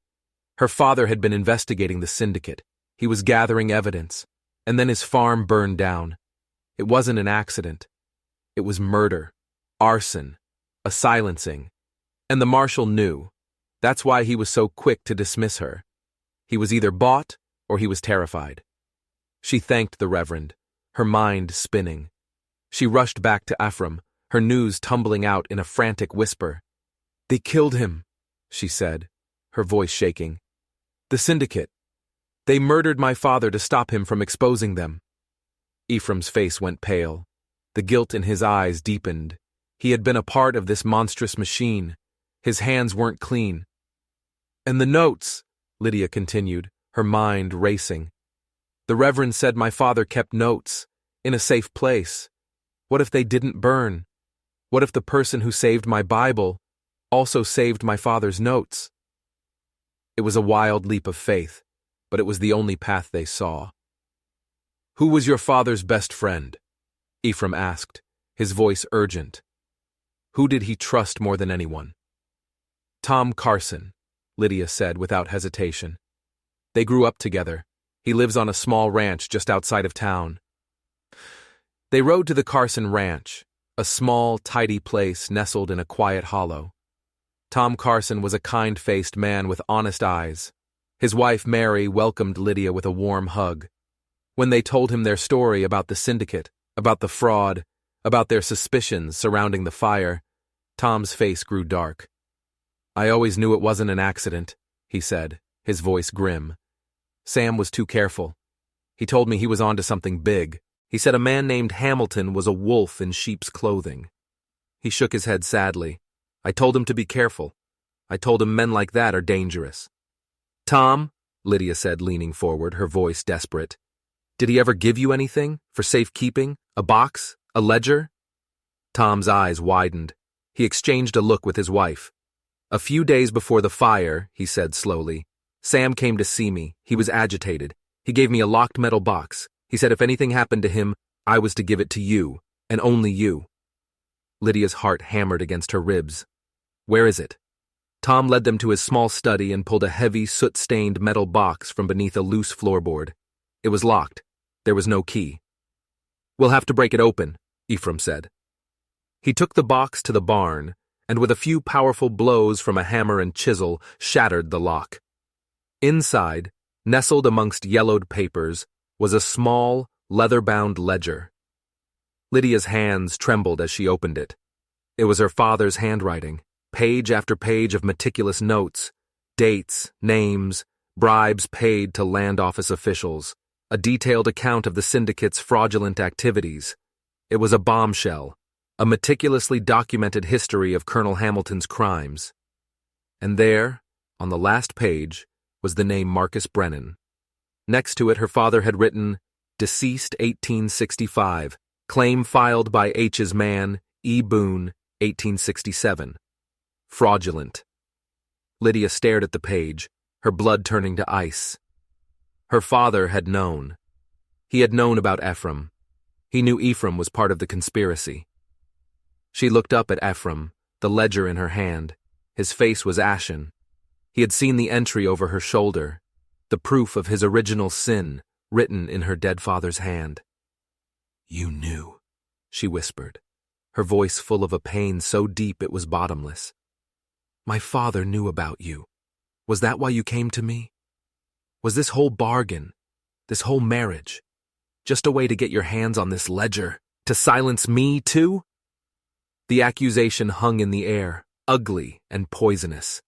Her father had been investigating the syndicate. He was gathering evidence, and then his farm burned down. It wasn't an accident. It was murder, arson, a silencing. And the marshal knew. That's why he was so quick to dismiss her. He was either bought or he was terrified. She thanked the Reverend, her mind spinning. She rushed back to Ephraim, her news tumbling out in a frantic whisper. They killed him, she said, her voice shaking. The syndicate. They murdered my father to stop him from exposing them. Ephraim's face went pale. The guilt in his eyes deepened. He had been a part of this monstrous machine. His hands weren't clean. "And the notes," Lydia continued, her mind racing. "The Reverend said my father kept notes, in a safe place. What if they didn't burn? What if the person who saved my Bible also saved my father's notes?" It was a wild leap of faith, but it was the only path they saw. "Who was your father's best friend?" Ephraim asked, his voice urgent. "Who did he trust more than anyone?" "Tom Carson," Lydia said without hesitation. "They grew up together. He lives on a small ranch just outside of town." They rode to the Carson Ranch, a small, tidy place nestled in a quiet hollow. Tom Carson was a kind-faced man with honest eyes. His wife, Mary, welcomed Lydia with a warm hug. When they told him their story about the syndicate, about the fraud, about their suspicions surrounding the fire, Tom's face grew dark. "I always knew it wasn't an accident," he said, his voice grim. "Sam was too careful. He told me he was onto something big. He said a man named Hamilton was a wolf in sheep's clothing." He shook his head sadly. "I told him to be careful. I told him men like that are dangerous." "Tom," Lydia said, leaning forward, her voice desperate, "did he ever give you anything, for safekeeping? A box? A ledger?" Tom's eyes widened. He exchanged a look with his wife. "A few days before the fire," he said slowly, "Sam came to see me. He was agitated. He gave me a locked metal box. He said if anything happened to him, I was to give it to you, and only you." Lydia's heart hammered against her ribs. "Where is it?" Tom led them to his small study and pulled a heavy, soot-stained metal box from beneath a loose floorboard. It was locked. There was no key. "We'll have to break it open," Ephraim said. He took the box to the barn, and with a few powerful blows from a hammer and chisel, shattered the lock. Inside, nestled amongst yellowed papers, was a small, leather-bound ledger. Lydia's hands trembled as she opened it. It was her father's handwriting, page after page of meticulous notes, dates, names, bribes paid to land office officials, a detailed account of the syndicate's fraudulent activities. It was a bombshell, a meticulously documented history of Colonel Hamilton's crimes. And there, on the last page, was the name Marcus Brennan. Next to it, her father had written, "Deceased 1865, claim filed by H's man, E. Boone, 1867. Fraudulent." Lydia stared at the page, her blood turning to ice. Her father had known. He had known about Ephraim. He knew Ephraim was part of the conspiracy. She looked up at Ephraim, the ledger in her hand. His face was ashen. He had seen the entry over her shoulder, the proof of his original sin written in her dead father's hand. "You knew," she whispered, her voice full of a pain so deep it was bottomless. "My father knew about you. Was that why you came to me? Was this whole bargain, this whole marriage, just a way to get your hands on this ledger, to silence me too?" The accusation hung in the air, ugly and poisonous.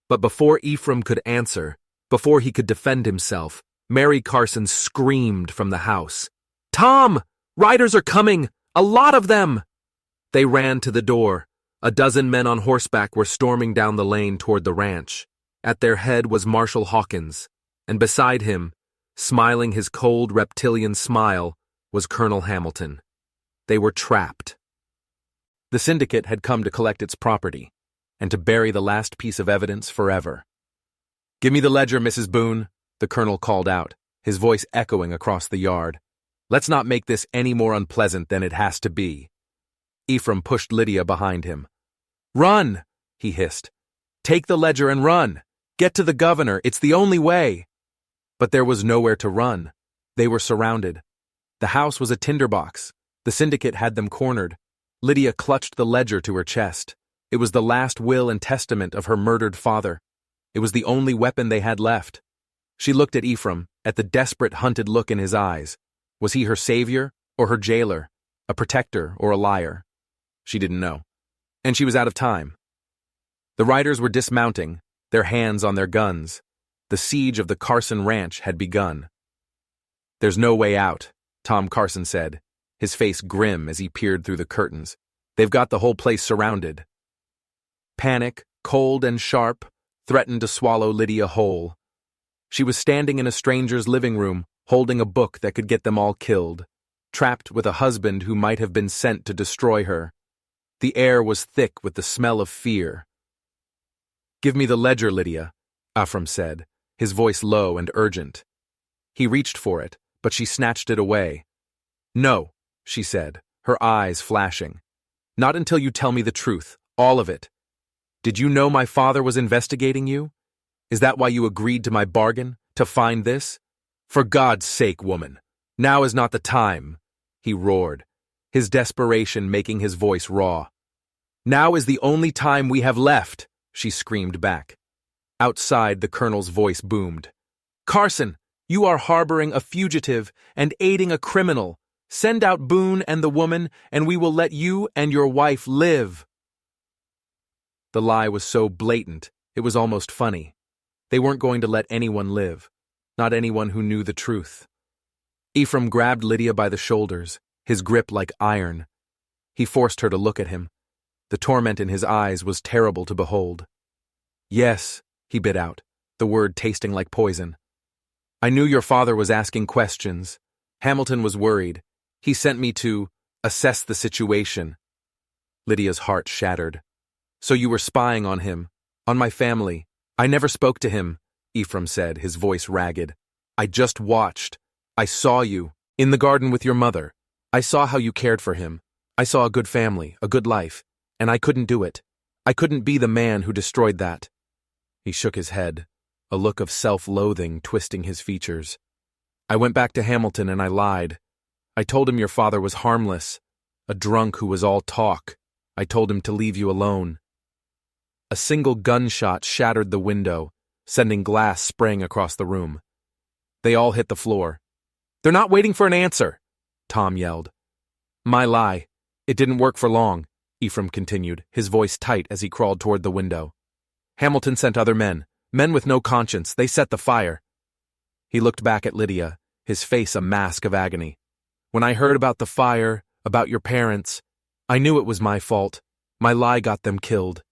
But before Ephraim could answer, before he could defend himself, Mary Carson screamed from the house. "Tom! Riders are coming! A lot of them!" They ran to the door. A dozen men on horseback were storming down the lane toward the ranch. At their head was Marshal Hawkins, and beside him, smiling his cold reptilian smile, was Colonel Hamilton. They were trapped. The syndicate had come to collect its property, and to bury the last piece of evidence forever. "Give me the ledger, Mrs. Boone," the colonel called out, his voice echoing across the yard. "Let's not make this any more unpleasant than it has to be." Ephraim pushed Lydia behind him. "Run!" he hissed. "Take the ledger and run! Get to the governor, it's the only way!" But there was nowhere to run. They were surrounded. The house was a tinderbox. The syndicate had them cornered. Lydia clutched the ledger to her chest. It was the last will and testament of her murdered father. It was the only weapon they had left. She looked at Ephraim, at the desperate, hunted look in his eyes. Was he her savior or her jailer, a protector or a liar? She didn't know. And she was out of time. The riders were dismounting, their hands on their guns. The siege of the Carson Ranch had begun. "There's no way out," Tom Carson said, his face grim as he peered through the curtains. "They've got the whole place surrounded." Panic, cold and sharp, threatened to swallow Lydia whole. She was standing in a stranger's living room, holding a book that could get them all killed, trapped with a husband who might have been sent to destroy her. The air was thick with the smell of fear. "Give me the ledger, Lydia," Ephraim said, his voice low and urgent. He reached for it, but she snatched it away. "No," she said, her eyes flashing. "Not until you tell me the truth, all of it. Did you know my father was investigating you? Is that why you agreed to my bargain, to find this? For God's sake, woman, now is not the time," he roared, his desperation making his voice raw. "Now is the only time we have left," she screamed back. Outside, the colonel's voice boomed. "Carson, you are harboring a fugitive and aiding a criminal. Send out Boone and the woman, and we will let you and your wife live." The lie was so blatant, it was almost funny. They weren't going to let anyone live, not anyone who knew the truth. Ephraim grabbed Lydia by the shoulders, his grip like iron. He forced her to look at him. The torment in his eyes was terrible to behold. "Yes," he bit out, the word tasting like poison. "I knew your father was asking questions. Hamilton was worried. He sent me to assess the situation." Lydia's heart shattered. "So you were spying on him, on my family." "I never spoke to him," Ephraim said, his voice ragged. "I just watched. I saw you, in the garden with your mother. I saw how you cared for him. I saw a good family, a good life, and I couldn't do it. I couldn't be the man who destroyed that." He shook his head, a look of self-loathing twisting his features. "I went back to Hamilton and I lied. I told him your father was harmless, a drunk who was all talk. I told him to leave you alone." A single gunshot shattered the window, sending glass spraying across the room. They all hit the floor. "They're not waiting for an answer," Tom yelled. "My lie. It didn't work for long," Ephraim continued, his voice tight as he crawled toward the window. "Hamilton sent other men with no conscience. They set the fire." He looked back at Lydia, his face a mask of agony. "When I heard about the fire, about your parents, I knew it was my fault. My lie got them killed."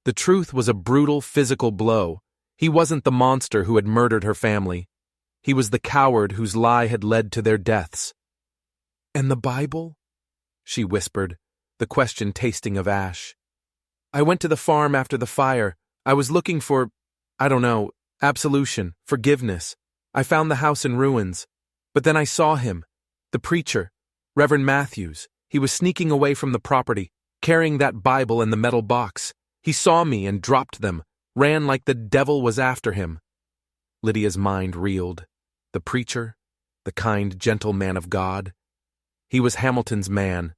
The truth was a brutal physical blow. He wasn't the monster who had murdered her family. He was the coward whose lie had led to their deaths. "And the Bible?" she whispered, the question tasting of ash. "I went to the farm after the fire. I was looking for, I don't know, absolution, forgiveness. I found the house in ruins. But then I saw him, the preacher, Reverend Matthews. He was sneaking away from the property, carrying that Bible and the metal box. He saw me and dropped them, ran like the devil was after him." Lydia's mind reeled. The preacher, the kind, gentle man of God. He was Hamilton's man,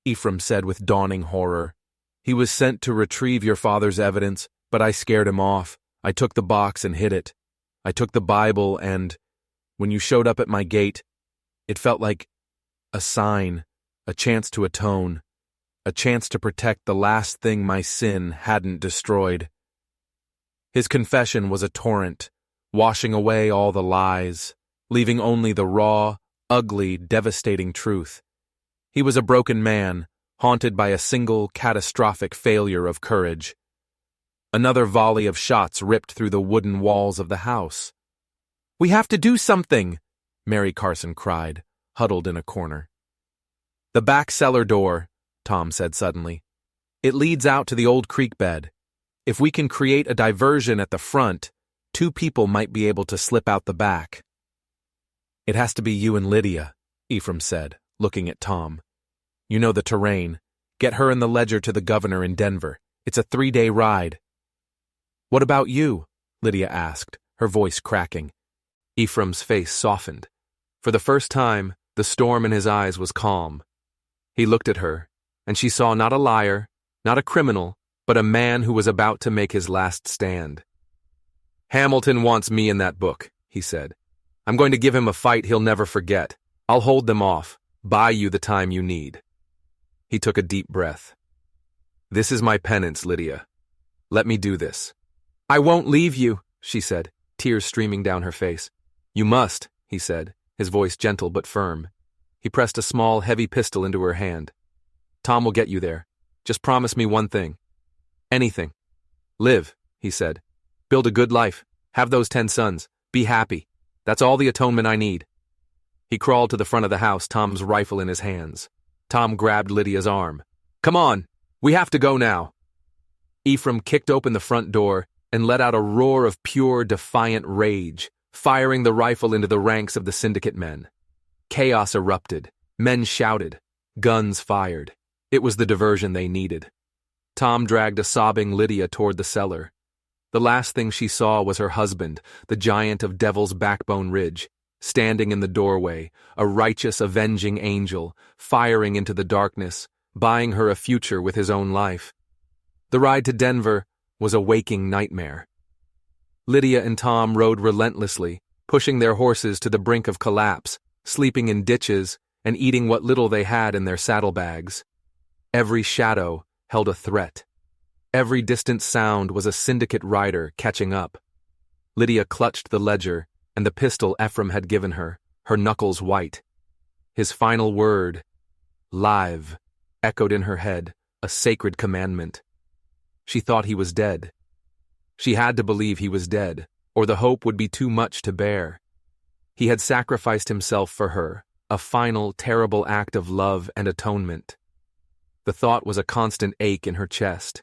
Ephraim said with dawning horror. "He was sent to retrieve your father's evidence, but I scared him off. I took the box and hid it. I took the Bible and, when you showed up at my gate, it felt like a sign, a chance to atone. A chance to protect the last thing my sin hadn't destroyed." His confession was a torrent, washing away all the lies, leaving only the raw, ugly, devastating truth. He was a broken man, haunted by a single, catastrophic failure of courage. Another volley of shots ripped through the wooden walls of the house. "We have to do something," Mary Carson cried, huddled in a corner. "The back cellar door," Tom said suddenly. "It leads out to the old creek bed. If we can create a diversion at the front, 2 people might be able to slip out the back." "It has to be you and Lydia," Ephraim said, looking at Tom. "You know the terrain. Get her and the ledger to the governor in Denver. It's a 3-day ride." "What about you?" Lydia asked, her voice cracking. Ephraim's face softened. For the first time, the storm in his eyes was calm. He looked at her, and she saw not a liar, not a criminal, but a man who was about to make his last stand. "Hamilton wants me in that book," he said. "I'm going to give him a fight he'll never forget. I'll hold them off, buy you the time you need." He took a deep breath. "This is my penance, Lydia. Let me do this." "I won't leave you," she said, tears streaming down her face. "You must," he said, his voice gentle but firm. He pressed a small, heavy pistol into her hand. Tom will get you there. Just promise me one thing. Anything. Live, he said. Build a good life. Have those 10 sons. Be happy. That's all the atonement I need. He crawled to the front of the house, Tom's rifle in his hands. Tom grabbed Lydia's arm. Come on, we have to go now. Ephraim kicked open the front door and let out a roar of pure, defiant rage, firing the rifle into the ranks of the syndicate men. Chaos erupted. Men shouted. Guns fired. It was the diversion they needed. Tom dragged a sobbing Lydia toward the cellar. The last thing she saw was her husband, the giant of Devil's Backbone Ridge, standing in the doorway, a righteous, avenging angel, firing into the darkness, buying her a future with his own life. The ride to Denver was a waking nightmare. Lydia and Tom rode relentlessly, pushing their horses to the brink of collapse, sleeping in ditches, and eating what little they had in their saddlebags. Every shadow held a threat. Every distant sound was a syndicate rider catching up. Lydia clutched the ledger and the pistol Ephraim had given her, her knuckles white. His final word, live, echoed in her head, a sacred commandment. She thought he was dead. She had to believe he was dead, or the hope would be too much to bear. He had sacrificed himself for her, a final, terrible act of love and atonement. The thought was a constant ache in her chest.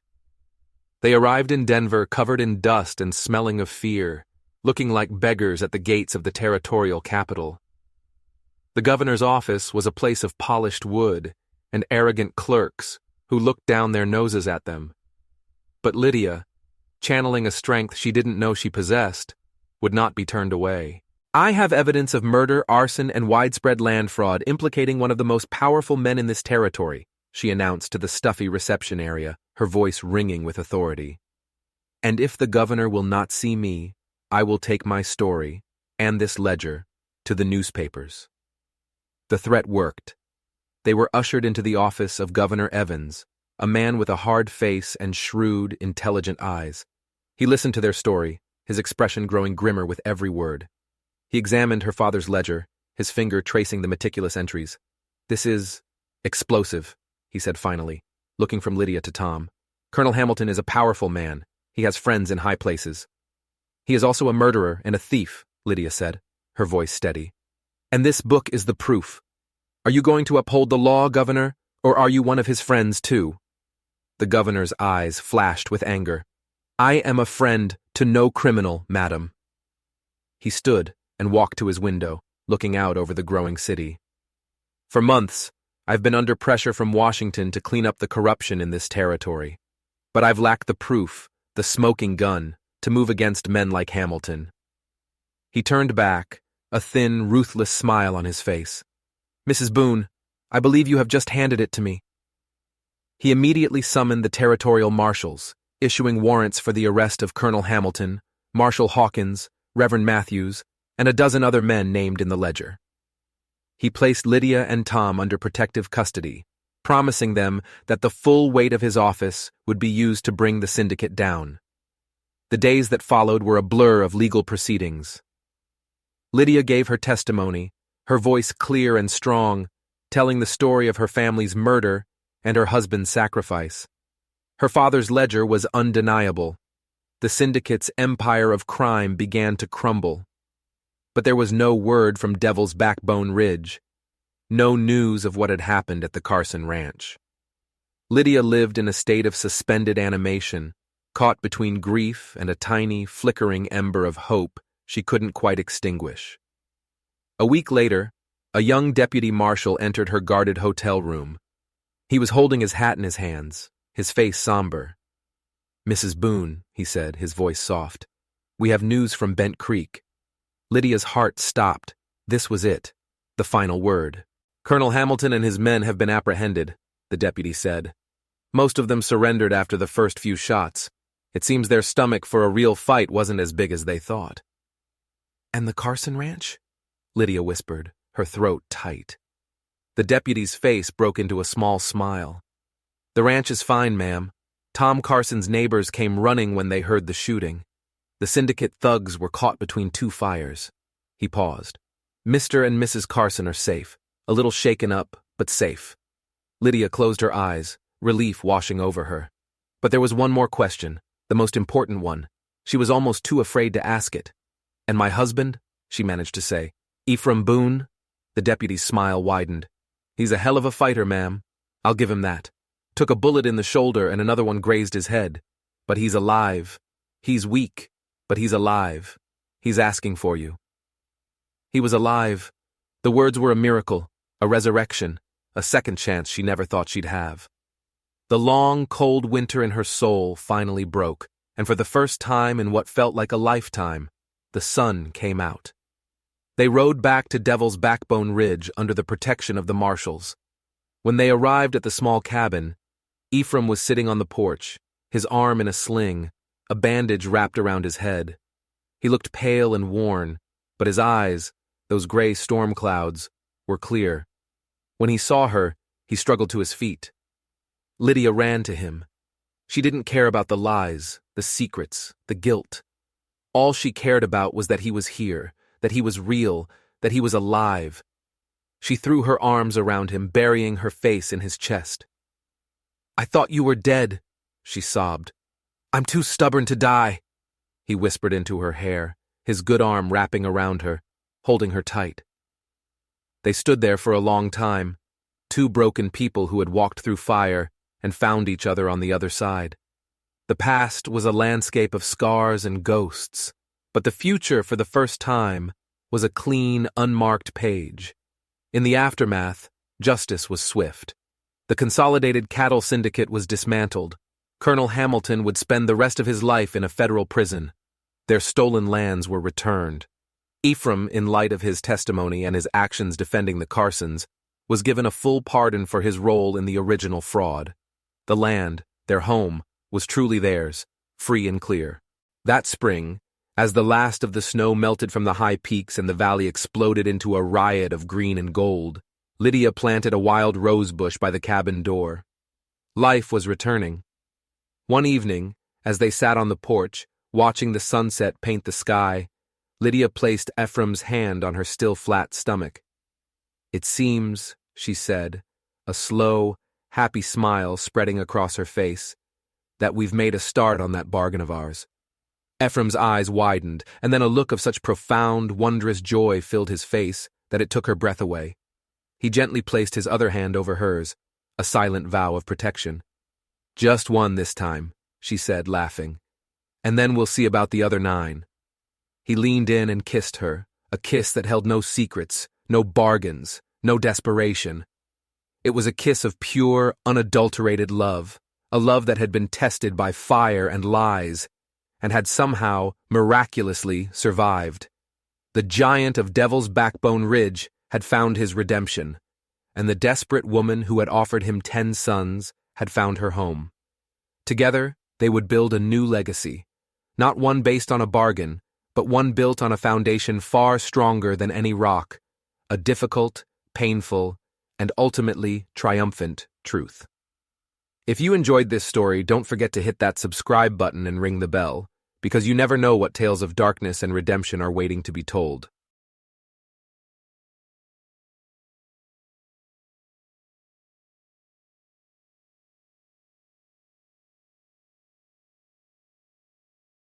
They arrived in Denver covered in dust and smelling of fear, looking like beggars at the gates of the territorial capital. The governor's office was a place of polished wood and arrogant clerks who looked down their noses at them. But Lydia, channeling a strength she didn't know she possessed, would not be turned away. I have evidence of murder, arson, and widespread land fraud implicating one of the most powerful men in this territory, she announced to the stuffy reception area, her voice ringing with authority. And if the governor will not see me, I will take my story, and this ledger, to the newspapers. The threat worked. They were ushered into the office of Governor Evans, a man with a hard face and shrewd, intelligent eyes. He listened to their story, his expression growing grimmer with every word. He examined her father's ledger, his finger tracing the meticulous entries. This is explosive, he said finally, looking from Lydia to Tom. Colonel Hamilton is a powerful man. He has friends in high places. He is also a murderer and a thief, Lydia said, her voice steady. And this book is the proof. Are you going to uphold the law, Governor, or are you one of his friends too? The governor's eyes flashed with anger. I am a friend to no criminal, madam. He stood and walked to his window, looking out over the growing city. For months, I've been under pressure from Washington to clean up the corruption in this territory. But I've lacked the proof, the smoking gun, to move against men like Hamilton. He turned back, a thin, ruthless smile on his face. Mrs. Boone, I believe you have just handed it to me. He immediately summoned the territorial marshals, issuing warrants for the arrest of Colonel Hamilton, Marshal Hawkins, Reverend Matthews, and a dozen other men named in the ledger. He placed Lydia and Tom under protective custody, promising them that the full weight of his office would be used to bring the syndicate down. The days that followed were a blur of legal proceedings. Lydia gave her testimony, her voice clear and strong, telling the story of her family's murder and her husband's sacrifice. Her father's ledger was undeniable. The syndicate's empire of crime began to crumble. But there was no word from Devil's Backbone Ridge, no news of what had happened at the Carson Ranch. Lydia lived in a state of suspended animation, caught between grief and a tiny, flickering ember of hope she couldn't quite extinguish. A week later, a young deputy marshal entered her guarded hotel room. He was holding his hat in his hands, his face somber. Mrs. Boone, he said, his voice soft, we have news from Bent Creek. Lydia's heart stopped. This was it, the final word. Colonel Hamilton and his men have been apprehended, the deputy said. Most of them surrendered after the first few shots. It seems their stomach for a real fight wasn't as big as they thought. And the Carson Ranch? Lydia whispered, her throat tight. The deputy's face broke into a small smile. The ranch is fine, ma'am. Tom Carson's neighbors came running when they heard the shooting. The syndicate thugs were caught between two fires. He paused. Mr. and Mrs. Carson are safe. a little shaken up, but safe. Lydia closed her eyes, relief washing over her. But there was one more question, the most important one. She was almost too afraid to ask it. "And my husband?" she managed to say. "Ephraim Boone?" The deputy's smile widened. "He's a hell of a fighter, ma'am. I'll give him that. Took a bullet in the shoulder and another one grazed his head. But he's alive. He's weak, but he's alive. He's asking for you." He was alive. The words were a miracle, a resurrection, a second chance she never thought she'd have. The long, cold winter in her soul finally broke, and for the first time in what felt like a lifetime, the sun came out. They rode back to Devil's Backbone Ridge under the protection of the marshals. When they arrived at the small cabin, Ephraim was sitting on the porch, his arm in a sling, a bandage wrapped around his head. He looked pale and worn, but his eyes, those gray storm clouds, were clear. When he saw her, he struggled to his feet. Lydia ran to him. She didn't care about the lies, the secrets, the guilt. All she cared about was that he was here, that he was real, that he was alive. She threw her arms around him, burying her face in his chest. "I thought you were dead," she sobbed. "I'm too stubborn to die," he whispered into her hair, his good arm wrapping around her, holding her tight. They stood there for a long time, two broken people who had walked through fire and found each other on the other side. The past was a landscape of scars and ghosts, but the future, for the first time, was a clean, unmarked page. In the aftermath, justice was swift. The Consolidated Cattle Syndicate was dismantled. Colonel Hamilton would spend the rest of his life in a federal prison. Their stolen lands were returned. Ephraim, in light of his testimony and his actions defending the Carsons, was given a full pardon for his role in the original fraud. The land, their home, was truly theirs, free and clear. That spring, as the last of the snow melted from the high peaks and the valley exploded into a riot of green and gold, Lydia planted a wild rose bush by the cabin door. Life was returning. One evening, as they sat on the porch, watching the sunset paint the sky, Lydia placed Ephraim's hand on her still flat stomach. "It seems," she said, a slow, happy smile spreading across her face, "that we've made a start on that bargain of ours." Ephraim's eyes widened, and then a look of such profound, wondrous joy filled his face that it took her breath away. He gently placed his other hand over hers, a silent vow of protection. "Just one this time," she said, laughing. "And then we'll see about the other 9. He leaned in and kissed her, a kiss that held no secrets, no bargains, no desperation. It was a kiss of pure, unadulterated love, a love that had been tested by fire and lies, and had somehow, miraculously, survived. The giant of Devil's Backbone Ridge had found his redemption, and the desperate woman who had offered him 10 sons had found her home. Together, they would build a new legacy, not one based on a bargain, but one built on a foundation far stronger than any rock, a difficult, painful, and ultimately triumphant truth. If you enjoyed this story, don't forget to hit that subscribe button and ring the bell, because you never know what tales of darkness and redemption are waiting to be told.